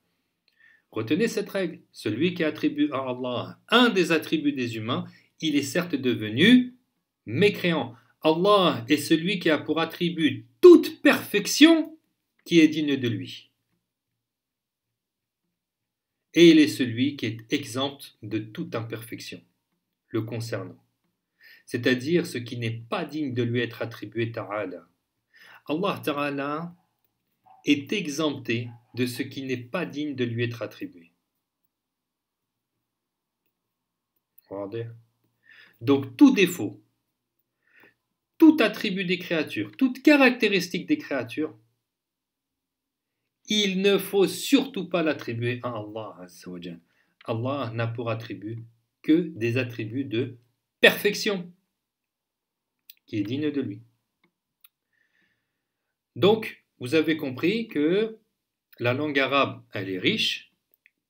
Retenez cette règle. Celui qui attribue à Allah un des attributs des humains, il est certes devenu mécréant. Allah est celui qui a pour attribut toute perfection qui est digne de lui. Et il est celui qui est exempt de toute imperfection le concernant. C'est-à-dire ce qui n'est pas digne de lui être attribué Ta'ala. Allah Ta'ala est exempté de ce qui n'est pas digne de lui être attribué. Regardez. Donc tout défaut, tout attribut des créatures, toute caractéristique des créatures, il ne faut surtout pas l'attribuer à Allah Azza wa Jal. Allah n'a pour attribut que des attributs de perfection qui est digne de lui. Donc, vous avez compris que la langue arabe, elle est riche,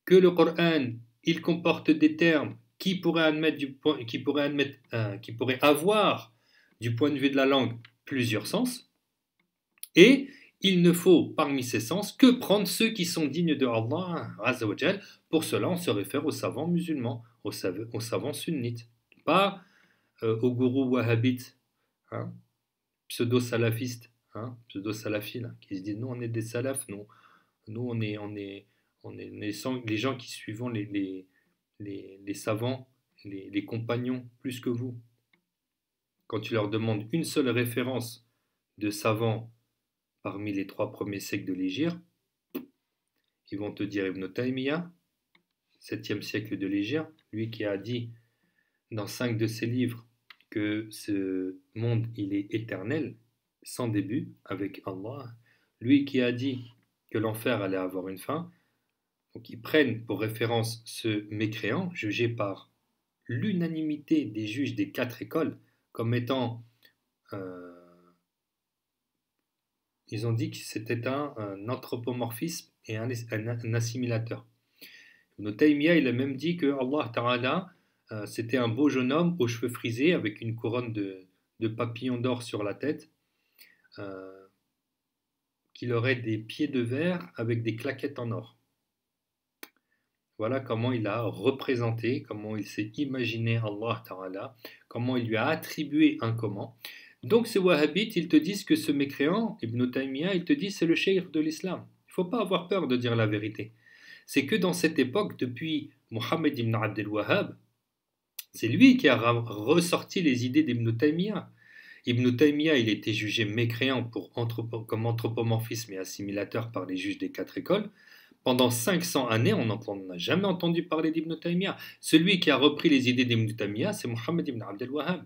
que le Coran, il comporte des termes qui pourraient avoir, du point de vue de la langue, plusieurs sens, et il ne faut, parmi ces sens, que prendre ceux qui sont dignes de Allah Azza wa Jal. Pour cela, on se réfère aux savants musulmans, aux savants sunnites, pas aux gourous wahhabites, hein, pseudo-salafistes, hein, pseudo-salafis, qui se disent nous on est des salafs, nous on est les gens qui suivons les savants, les compagnons plus que vous. Quand tu leur demandes une seule référence de savants parmi les 3 premiers siècles de l'Hégire, ils vont te dire Ibn Taymiyyah, 7e siècle de l'Hégire, lui qui a dit dans 5 de ses livres que ce monde il est éternel, sans début, avec Allah, lui qui a dit que l'enfer allait avoir une fin. Donc ils prennent pour référence ce mécréant, jugé par l'unanimité des juges des 4 écoles, comme étant ils ont dit que c'était un anthropomorphisme et un assimilateur. Ibn Taymiyyah, il a même dit que Allah Ta'ala, c'était un beau jeune homme aux cheveux frisés avec une couronne de papillons d'or sur la tête, qu'il aurait des pieds de verre avec des claquettes en or. Voilà comment il a représenté, comment il s'est imaginé Allah Ta'ala, comment il lui a attribué un comment. Donc ces wahhabites, ils te disent que ce mécréant, Ibn Taymiyyah, il te dit c'est le cheikh de l'islam. Il ne faut pas avoir peur de dire la vérité. C'est que dans cette époque, depuis Mohammed ibn Abdel Wahhab, c'est lui qui a ressorti les idées d'Ibn Taymiyyah. Ibn Taymiyyah, il était jugé mécréant comme anthropomorphisme et assimilateur par les juges des 4 écoles. Pendant 500 années, on n'a jamais entendu parler d'Ibn Taymiyyah. Celui qui a repris les idées d'Ibn Taymiyyah, c'est Mohammed ibn Abdel Wahhab,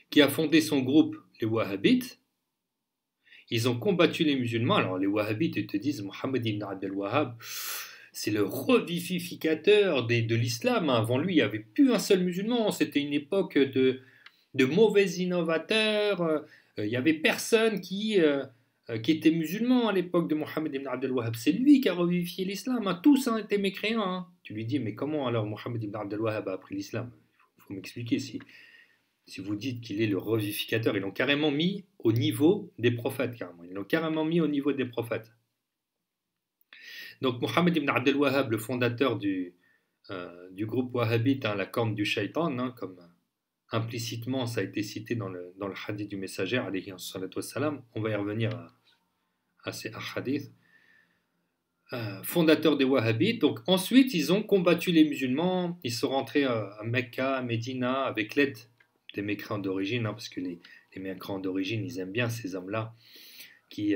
qui a fondé son groupe, les Wahhabites. Ils ont combattu les musulmans. Alors les Wahhabites, ils te disent, Mohammed ibn Abdel Wahhab, c'est le revivificateur de l'islam. Avant lui, il n'y avait plus un seul musulman. C'était une époque de mauvais innovateurs. Il n'y avait personne qui était musulman à l'époque de Mohammed ibn Abdel Wahhab. C'est lui qui a revivifié l'islam. Hein. Tous étaient mécréants. Hein. Tu lui dis, mais comment alors Mohammed ibn Abdel Wahhab a appris l'islam? Il faut m'expliquer si vous dites qu'il est le revivificateur. Ils l'ont carrément mis au niveau des prophètes. Carrément. Ils l'ont carrément mis au niveau des prophètes. Donc Mohammed ibn Abdel Wahhab, le fondateur du groupe wahhabite, hein, la corne du shaitan, hein, comme implicitement ça a été cité dans le hadith du messager, alayhi salatu wassalam. On va y revenir à ces hadiths. Fondateur des wahhabites. Donc ensuite, ils ont combattu les musulmans. Ils sont rentrés à Mecca, à Médina, avec l'aide des mécréants d'origine, hein, parce que les mécréants d'origine, ils aiment bien ces hommes-là qui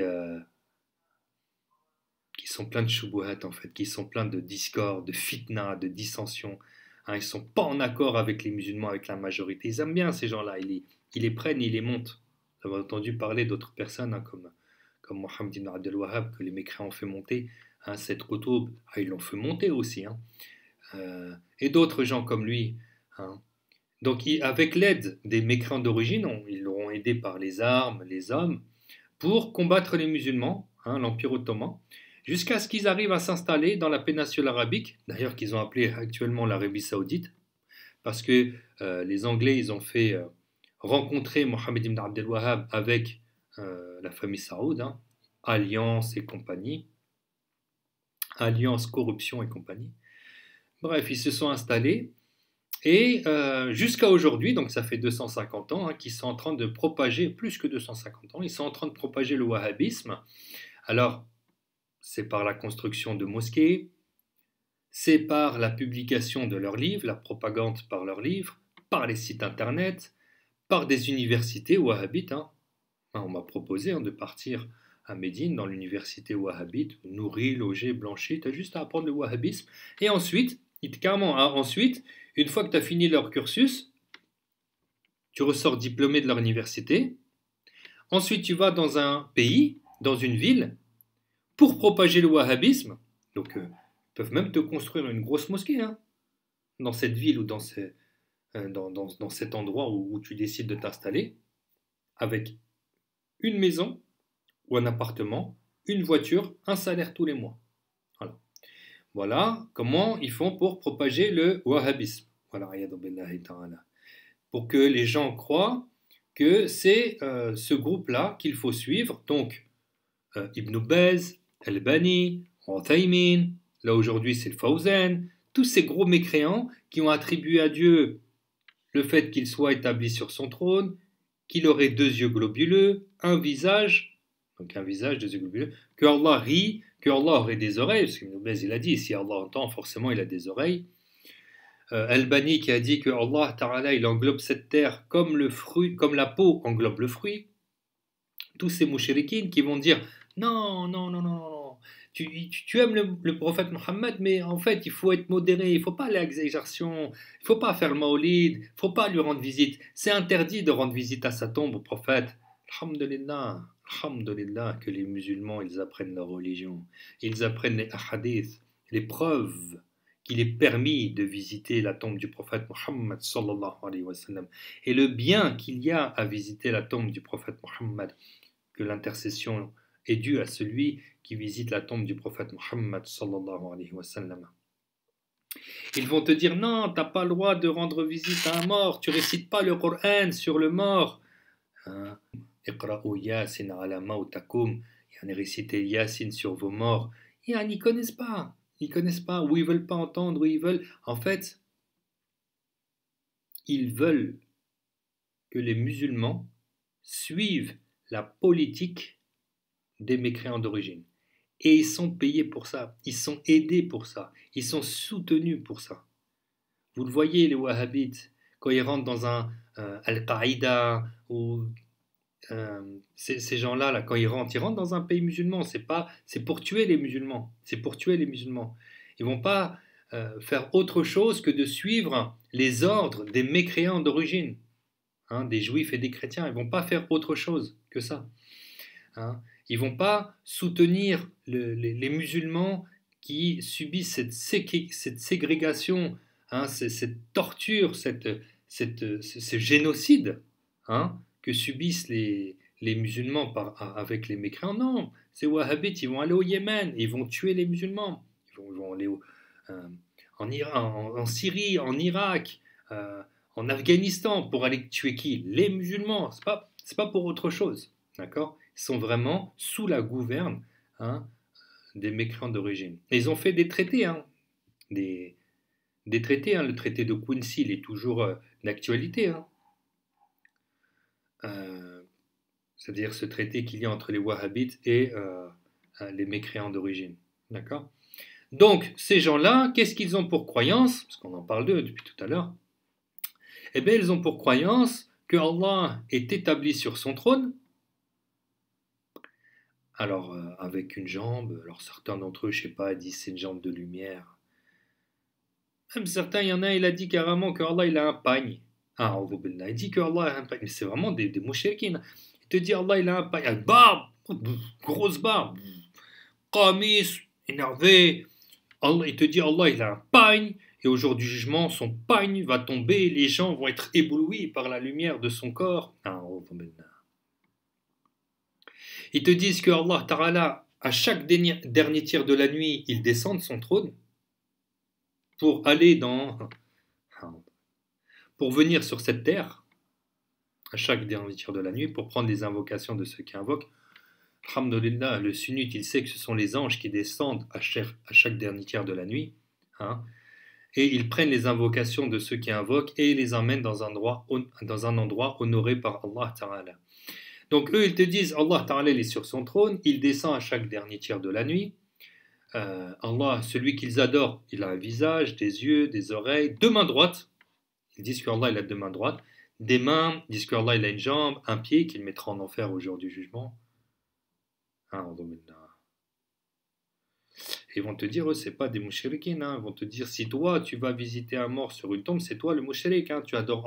sont pleins de shubuhat, en fait, qui sont pleins de discord, de fitna, de dissension. Hein, ils ne sont pas en accord avec les musulmans, avec la majorité. Ils aiment bien ces gens-là. Ils les prennent, ils les montent. Vous avez entendu parler d'autres personnes, hein, comme Mohammed ibn Abdel Wahhab, que les mécréants ont fait monter. Hein, cette Qutb, ils l'ont fait monter aussi. Hein. Et d'autres gens comme lui. Hein. Donc, avec l'aide des mécréants d'origine, ils l'auront aidé par les armes, les hommes, pour combattre les musulmans, hein, l'Empire ottoman, jusqu'à ce qu'ils arrivent à s'installer dans la péninsule arabique, d'ailleurs qu'ils ont appelé actuellement l'Arabie saoudite, parce que les Anglais, ils ont fait rencontrer Mohammed ibn Abdel Wahhab avec la famille Saoud, hein, alliance et compagnie, alliance, corruption et compagnie. Bref, ils se sont installés, et jusqu'à aujourd'hui, donc ça fait 250 ans, hein, qu'ils sont en train de propager, plus que 250 ans, ils sont en train de propager le wahhabisme. Alors, c'est par la construction de mosquées, c'est par la publication de leurs livres, la propagande par leurs livres, par les sites internet, par des universités wahhabites. Hein. On m'a proposé de partir à Médine, dans l'université wahhabite, nourri, logé, blanchi, tu as juste à apprendre le wahhabisme. Et ensuite, une fois que tu as fini leur cursus, tu ressors diplômé de leur université. Ensuite, tu vas dans un pays, dans une ville, pour propager le wahhabisme. Donc, ils peuvent même te construire une grosse mosquée, hein, dans cette ville ou dans cet endroit où tu décides de t'installer, avec une maison ou un appartement, une voiture, un salaire tous les mois. Voilà comment ils font pour propager le wahhabisme. Voilà, pour que les gens croient que c'est ce groupe-là qu'il faut suivre. Donc, Ibn Baz, Albani, Uthaymin, là aujourd'hui c'est le Fawzan, tous ces gros mécréants qui ont attribué à Dieu le fait qu'il soit établi sur son trône, qu'il aurait 2 yeux globuleux, un visage, donc un visage, 2 yeux globuleux, que Allah rit, que Allah aurait des oreilles, parce qu'Ibn Baz il a dit, si Allah entend, forcément il a des oreilles. Albani qui a dit que Allah Ta'ala il englobe cette terre comme le fruit, comme la peau englobe le fruit. Tous ces mouchriquines qui vont dire non, non, non, non, non. Tu aimes le prophète Mohammed, mais en fait, il faut être modéré, il ne faut pas aller à l'exagération, il ne faut pas faire le maolid, il ne faut pas lui rendre visite. C'est interdit de rendre visite à sa tombe au prophète. Alhamdulillah, alhamdulillah, que les musulmans, ils apprennent leur religion. Ils apprennent les hadiths, les preuves qu'il est permis de visiter la tombe du prophète Mohammed sallallahu alayhi wa sallam. Et le bien qu'il y a à visiter la tombe du prophète Mohammed, que l'intercession est due à celui qui visite la tombe du prophète Mohammed sallallahu alayhi wa sallam. Ils vont te dire non, tu n'as pas le droit de rendre visite à un mort, tu récites pas le Coran sur le mort. Iqra'u Yasin ala mautakum, récitez Yasin sur vos morts. Ils n'y connaissent pas. Ils connaissent pas, ou ils veulent pas entendre, ou ils veulent. En fait, ils veulent que les musulmans suivent la politique des mécréants d'origine. Et ils sont payés pour ça, ils sont aidés pour ça, ils sont soutenus pour ça. Vous le voyez, les wahhabites, quand ils rentrent dans un Al-Qaïda, ou ces gens-là, là, quand ils rentrent dans un pays musulman, c'est pour tuer les musulmans, c'est pour tuer les musulmans. Ils vont pas faire autre chose que de suivre les ordres des mécréants d'origine, hein, des juifs et des chrétiens. Ils vont pas faire autre chose que ça. Hein. Ils vont pas soutenir les musulmans qui subissent cette ségrégation, hein, cette torture, ce génocide, hein, que subissent les musulmans avec les mécréants. Non, ces wahhabites, ils vont aller au Yémen, ils vont tuer les musulmans. Ils vont aller en Syrie, en Irak, en Afghanistan, pour aller tuer qui? Les musulmans. C'est pas pour autre chose. D'accord? Ils sont vraiment sous la gouverne, hein, des mécréants d'origine. Et ils ont fait des traités, hein, des traités. Hein. Le traité de Quincy, il est toujours d'actualité. Hein. C'est-à-dire ce traité qu'il y a entre les wahhabites et les mécréants d'origine. D'accord? Donc, ces gens-là, qu'est-ce qu'ils ont pour croyance? Parce qu'on en parle d'eux depuis tout à l'heure. Eh bien, ils ont pour croyance que Allah est établi sur son trône. Alors, avec une jambe, alors certains d'entre eux, je sais pas, disent c'est une jambe de lumière. Même certains, il y en a, il a dit carrément que Allah, il a un pagne. Ah, il dit que Allah a un pagne. Mais c'est vraiment des mouchriquines. Il te dit Allah, il a un pagne. Une barbe, grosse barbe. Qamis, énervé. Allah, il te dit Allah, il a un pagne. Et au jour du jugement, son pagne va tomber. Les gens vont être éblouis par la lumière de son corps. Ah, ils te disent que Allah Ta'ala, à chaque dernier tiers de la nuit, il descend de son trône pour aller pour venir sur cette terre, à chaque dernier tiers de la nuit, pour prendre les invocations de ceux qui invoquent. Alhamdulillah, le sunnite, il sait que ce sont les anges qui descendent à chaque dernier tiers de la nuit, hein, et ils prennent les invocations de ceux qui invoquent et les emmènent dans un endroit honoré par Allah Ta'ala. Donc eux, ils te disent, Allah Ta'ala est sur son trône, il descend à chaque dernier tiers de la nuit. Allah, celui qu'ils adorent, il a un visage, des yeux, des oreilles, deux mains droites. Ils disent qu'Allah, il a deux mains droites. Des mains, ils disent qu'Allah, il a une jambe, un pied qu'il mettra en enfer au jour du jugement. Ils vont te dire, eux, c'est pas des mouchriquines. Hein. Ils vont te dire, si toi, tu vas visiter un mort sur une tombe, c'est toi le mouchrik. Hein. Tu adores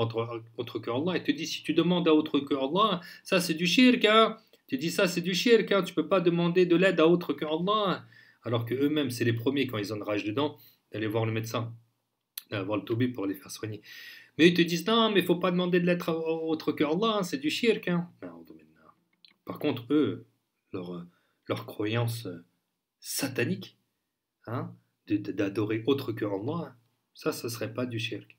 autre que Allah. Ils te disent, si tu demandes à autre que Allah, ça c'est du shirk. Hein. Tu dis, ça c'est du shirk. Hein. Tu peux pas demander de l'aide à autre que Allah. Alors que eux-mêmes, c'est les premiers, quand ils ont une rage dedans, d'aller voir le médecin, d'aller voir le toubib pour les faire soigner. Mais ils te disent, non, mais il faut pas demander de l'aide à autre que Allah. Hein. C'est du shirk. Hein. Par contre, eux, leur croyance satanique, hein, d'adorer autre que Allah, ça ne serait pas du shirk.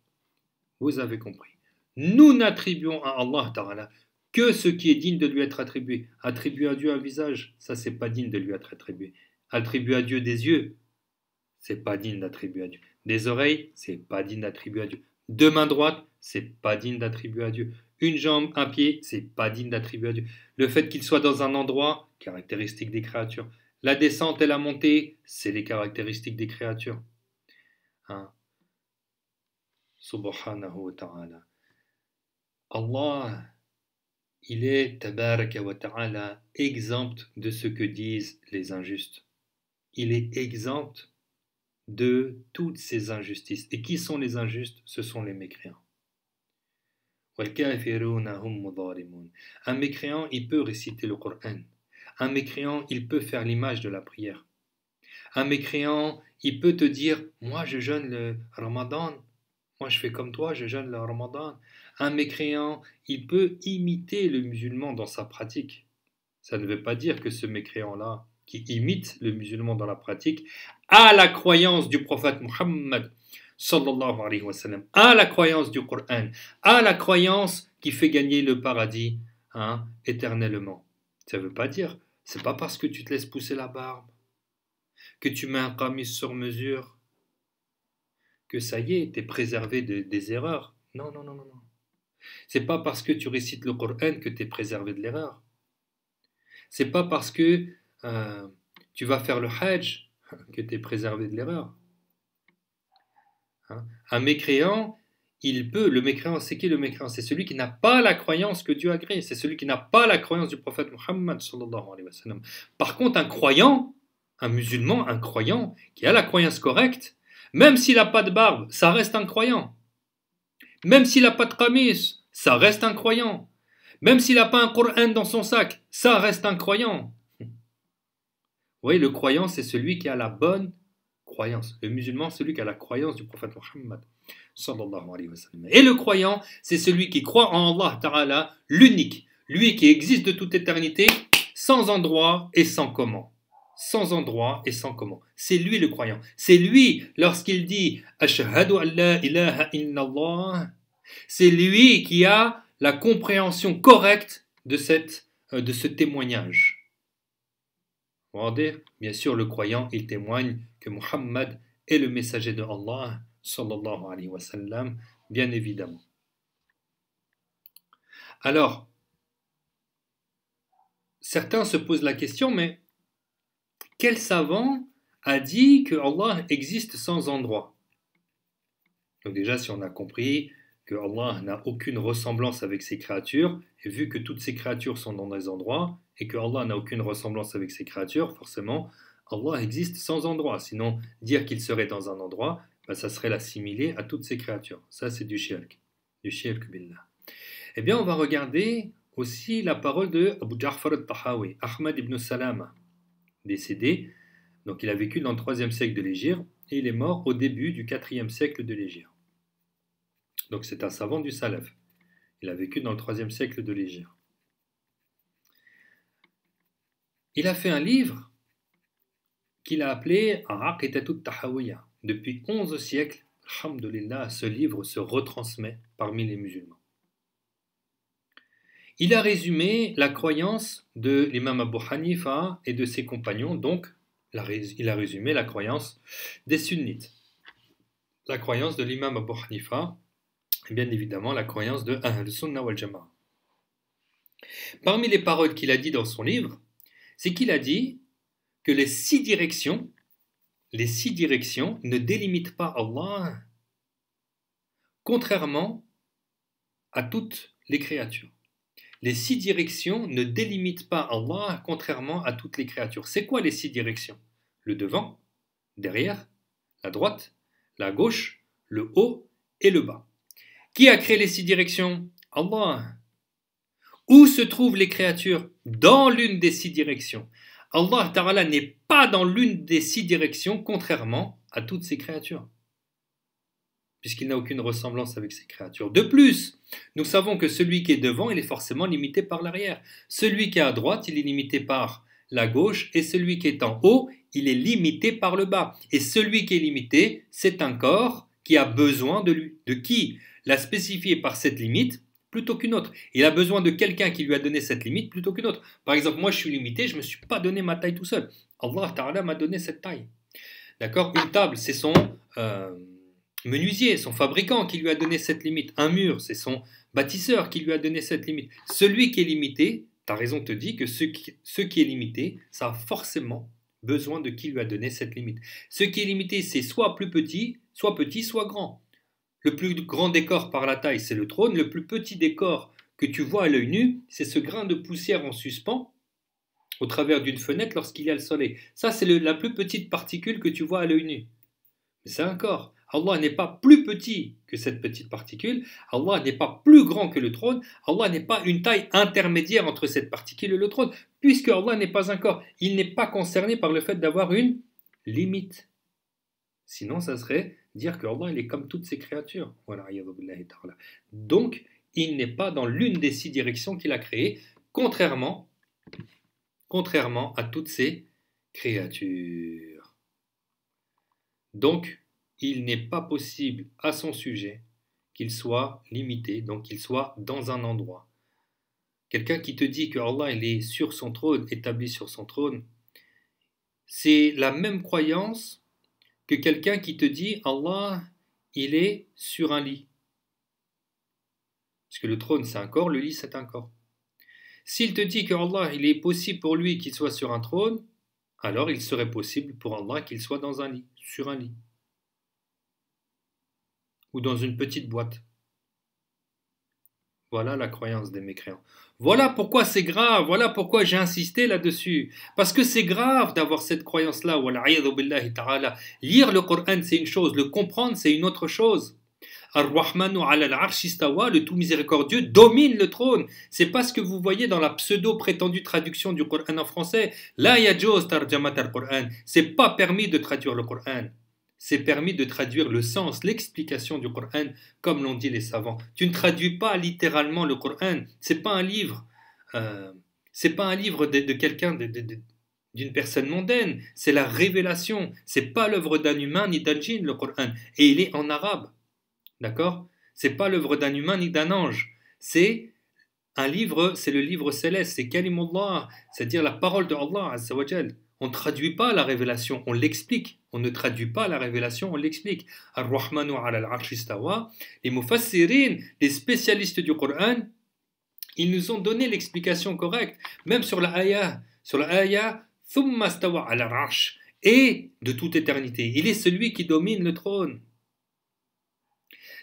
Vous avez compris. Nous n'attribuons à Allah Ta'ala que ce qui est digne de lui être attribué. Attribuer à Dieu un visage, ça c'est pas digne de lui être attribué. Attribuer à Dieu des yeux, c'est pas digne d'attribuer à Dieu. Des oreilles, c'est pas digne d'attribuer à Dieu. Deux mains droites, c'est pas digne d'attribuer à Dieu. Une jambe, un pied, c'est pas digne d'attribuer à Dieu. Le fait qu'il soit dans un endroit, caractéristique des créatures. La descente et la montée, c'est les caractéristiques des créatures. Hein? Subhanahu wa ta'ala. Allah, il est, tabaraka wa ta'ala, exempt de ce que disent les injustes. Il est exempt de toutes ces injustices. Et qui sont les injustes? Ce sont les mécréants. Un mécréant, il peut réciter le Coran. Un mécréant, il peut faire l'image de la prière. Un mécréant, il peut te dire, moi je jeûne le Ramadan, moi je fais comme toi, je jeûne le Ramadan. Un mécréant, il peut imiter le musulman dans sa pratique. Ça ne veut pas dire que ce mécréant-là, qui imite le musulman dans la pratique, a la croyance du prophète Muhammad, sallallahu alayhi wa sallam, a la croyance du Coran, a la croyance qui fait gagner le paradis hein, éternellement. Ça ne veut pas dire, c'est pas parce que tu te laisses pousser la barbe, que tu mets un qamis sur mesure, que ça y est, tu es préservé des erreurs. Non, non, non, non, non. C'est pas parce que tu récites le Coran que tu es préservé de l'erreur. C'est pas parce que euh, tu vas faire le Hajj que tu es préservé de l'erreur. Hein. Un mécréant, le mécréant, c'est qui le mécréant? C'est celui qui n'a pas la croyance que Dieu a créée, c'est celui qui n'a pas la croyance du prophète Muhammad sallallahu alayhi wa sallam. Par contre, un croyant, un musulman, un croyant qui a la croyance correcte, même s'il n'a pas de barbe, ça reste un croyant. Même s'il n'a pas de qamis, ça reste un croyant. Même s'il n'a pas un Coran dans son sac, ça reste un croyant. Vous voyez, le croyant, c'est celui qui a la bonne croyance. Le musulman, c'est celui qui a la croyance du prophète Muhammad sallallahu alayhi wa sallam. Et le croyant, c'est celui qui croit en Allah Ta'ala, l'unique, lui qui existe de toute éternité, sans endroit et sans comment. Sans endroit et sans comment. C'est lui le croyant. C'est lui, lorsqu'il dit Ashhadu an la ilaha illallah, c'est lui qui a la compréhension correcte de ce témoignage. Regardez, bien sûr, le croyant, il témoigne que Muhammad est le messager de Allah, sallallahu alayhi wa sallam, bien évidemment. Alors, certains se posent la question, mais quel savant a dit que Allah existe sans endroit? Donc déjà, si on a compris que Allah n'a aucune ressemblance avec ses créatures, et vu que toutes ses créatures sont dans des endroits, et que Allah n'a aucune ressemblance avec ses créatures, forcément, Allah existe sans endroit. Sinon, dire qu'il serait dans un endroit, ça serait l'assimiler à toutes ses créatures. Ça, c'est du shirk billah. Eh bien, on va regarder aussi la parole de Abu Ja'far al-Tahawi, Ahmad ibn Salama, décédé. Donc, il a vécu dans le 3e siècle de l'Hégire, et il est mort au début du 4e siècle de l'Hégire. Donc c'est un savant du Salaf. Il a vécu dans le 3e siècle de l'Hégire. Il a fait un livre qu'il a appelé Aqidatut Tahawiyya. Depuis 11 siècles, alhamdulillah, ce livre se retransmet parmi les musulmans. Il a résumé la croyance de l'imam Abu Hanifa et de ses compagnons, donc il a résumé la croyance des sunnites. La croyance de l'imam Abu Hanifa, et bien évidemment la croyance de Ahl Sunnah wal Jama'a. Parmi les paroles qu'il a dit dans son livre, c'est qu'il a dit que les 6 directions ne délimitent pas Allah, contrairement à toutes les créatures. Les 6 directions ne délimitent pas Allah, contrairement à toutes les créatures. C'est quoi les 6 directions? Le devant, derrière, la droite, la gauche, le haut et le bas. Qui a créé les 6 directions? Allah. Où se trouvent les créatures? Dans l'une des 6 directions. Allah Ta'ala n'est pas dans l'une des 6 directions, contrairement à toutes ses créatures, puisqu'il n'a aucune ressemblance avec ses créatures. De plus, nous savons que celui qui est devant, il est forcément limité par l'arrière. Celui qui est à droite, il est limité par la gauche, et celui qui est en haut, il est limité par le bas. Et celui qui est limité, c'est un corps qui a besoin de lui. De qui l'a spécifié par cette limite plutôt qu'une autre. Il a besoin de quelqu'un qui lui a donné cette limite plutôt qu'une autre. Par exemple, moi je suis limité, je ne me suis pas donné ma taille tout seul. Allah Ta'ala m'a donné cette taille. D'accord? Une table, c'est son menuisier, son fabricant qui lui a donné cette limite. Un mur, c'est son bâtisseur qui lui a donné cette limite. Celui qui est limité, tu as raison de te dire que ce qui est limité, ça a forcément besoin de qui lui a donné cette limite. Ce qui est limité, c'est soit petit, soit grand. Le plus grand décor par la taille, c'est le trône. Le plus petit décor que tu vois à l'œil nu, c'est ce grain de poussière en suspens au travers d'une fenêtre lorsqu'il y a le soleil. Ça, c'est la plus petite particule que tu vois à l'œil nu. Mais c'est un corps. Allah n'est pas plus petit que cette petite particule. Allah n'est pas plus grand que le trône. Allah n'est pas une taille intermédiaire entre cette particule et le trône, puisque Allah n'est pas un corps. Il n'est pas concerné par le fait d'avoir une limite. Sinon, ça serait dire que Allah il est comme toutes ses créatures. Donc, il n'est pas dans l'une des 6 directions qu'il a créées, contrairement à toutes ses créatures. Donc, il n'est pas possible à son sujet qu'il soit limité, donc qu'il soit dans un endroit. quelqu'un qui te dit que Allah il est sur son trône, établi sur son trône, c'est la même croyance que quelqu'un qui te dit Allah il est sur un lit. Parce que le trône c'est un corps, le lit c'est un corps. S'il te dit que Allah il est possible pour lui qu'il soit sur un trône, alors il serait possible pour Allah qu'il soit dans un lit, sur un lit. Ou dans une petite boîte. Voilà la croyance des mécréants. Voilà pourquoi c'est grave, voilà pourquoi j'ai insisté là-dessus. Parce que c'est grave d'avoir cette croyance-là. Lire le Coran, c'est une chose, le comprendre, c'est une autre chose. Ar-Rahmanu ala al-Arsh istawa, le tout miséricordieux, domine le trône. C'est pas ce que vous voyez dans la pseudo-prétendue traduction du Coran en français. La yajuz tarjamat al-Quran. C'est pas permis de traduire le Coran. C'est permis de traduire le sens, l'explication du Coran, comme l'ont dit les savants. Tu ne traduis pas littéralement le Coran. C'est pas un livre. C'est pas un livre de quelqu'un d'une personne mondaine. C'est la révélation. C'est pas l'œuvre d'un humain ni d'un djinn, le Coran. Et il est en arabe. D'accord? C'est pas l'œuvre d'un humain ni d'un ange. C'est un livre, c'est le livre céleste, c'est Kalimullah, c'est-à-dire la parole de Allah Azza wa Jal. On ne traduit pas la révélation, on l'explique. On ne traduit pas la révélation, on l'explique. Ar-Rahmanu ala al-Arsh istawa. Les mufassirin, les spécialistes du Coran, ils nous ont donné l'explication correcte, même sur la ayah. Sur la ayah, thumma stawa ala al-Arsh. Et de toute éternité, il est celui qui domine le trône.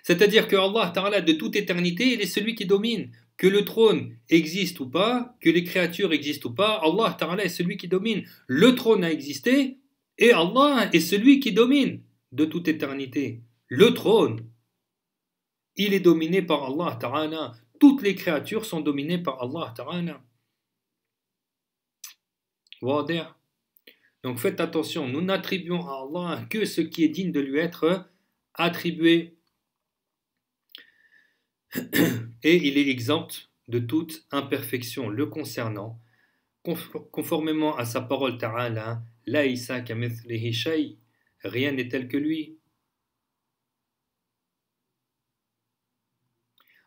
C'est-à-dire que Allah Ta'ala, de toute éternité, il est celui qui domine. Que le trône existe ou pas, que les créatures existent ou pas, Allah Ta'ala est celui qui domine. Le trône a existé et Allah est celui qui domine de toute éternité. Le trône, il est dominé par Allah Ta'ala. Toutes les créatures sont dominées par Allah Ta'ala. Wadir. Donc faites attention, nous n'attribuons à Allah que ce qui est digne de lui être attribué. Et il est exempt de toute imperfection le concernant, conformément à sa parole Ta'ala, Laïsa kamithlihi shay, rien n'est tel que lui.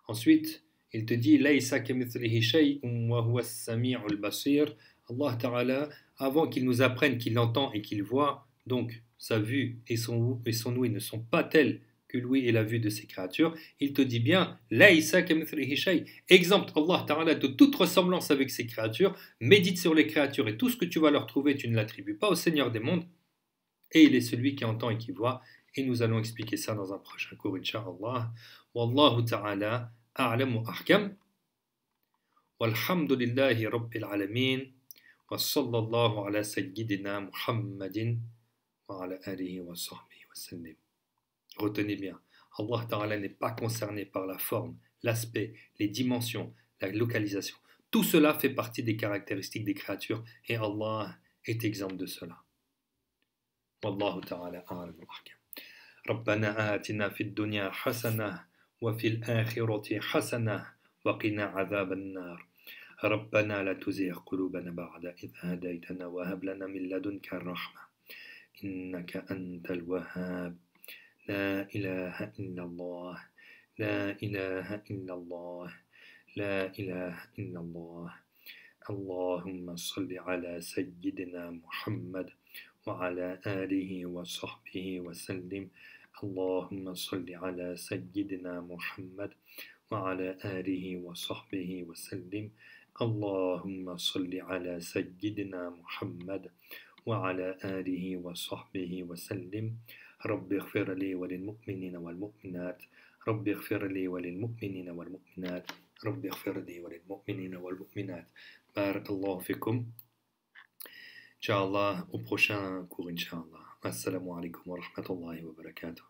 Ensuite, il te dit Laïsa kamithlihi shay wa huwa as-sami'ul basir. Allah Ta'ala, avant qu'il nous apprenne qu'il entend et qu'il voit, donc sa vue et son ouïe ne sont pas tels que l'ouïe et la vue de ces créatures, il te dit bien, Laïsa kamithlihi shay, exempte Allah Ta'ala de toute ressemblance avec ces créatures, médite sur les créatures et tout ce que tu vas leur trouver, tu ne l'attribues pas au Seigneur des mondes, et il est celui qui entend et qui voit, et nous allons expliquer ça dans un prochain cours, Inch'Allah. Wallahu Ta'ala a'lamu ahkam, walhamdulillahi rabbil alamin, wa sallallahu ala sayyidina Muhammadin, wa ala alihi wa sahbihi wa sallim. Retenez bien, Allah Ta'ala n'est pas concerné par la forme, l'aspect, les dimensions, la localisation. Tout cela fait partie des caractéristiques des créatures et Allah est exempt de cela. Wallahu Ta'ala a'lam al-ahkam. Rabbana atina fid dunya hasana wa fil akhirati hasana wa qina adhab an-nar. ربنا لا تزغ قلوبنا بعد إذ هديتنا وهب لنا من لدنك الرحمة إنك أنت الوهاب لا إله إلا الله لا إله إلا الله لا إله إلا الله اللهم صل على سيدنا محمد وعلى آله وصحبه وسلم اللهم صل على سيدنا محمد وعلى آله وصحبه وسلم اللهم صل على سيدنا محمد وعلى آله وصحبه وسلم رب اغفر لي وللمؤمنين والمؤمنات رب اغفر لي وللمؤمنين والمؤمنات رب اغفر لي وللمؤمنين والمؤمنات بارك الله فيكم Inch'Allah, au prochain cours, Inch'Allah. Assalamu alaikum wa rahmatullahi wa barakatuh.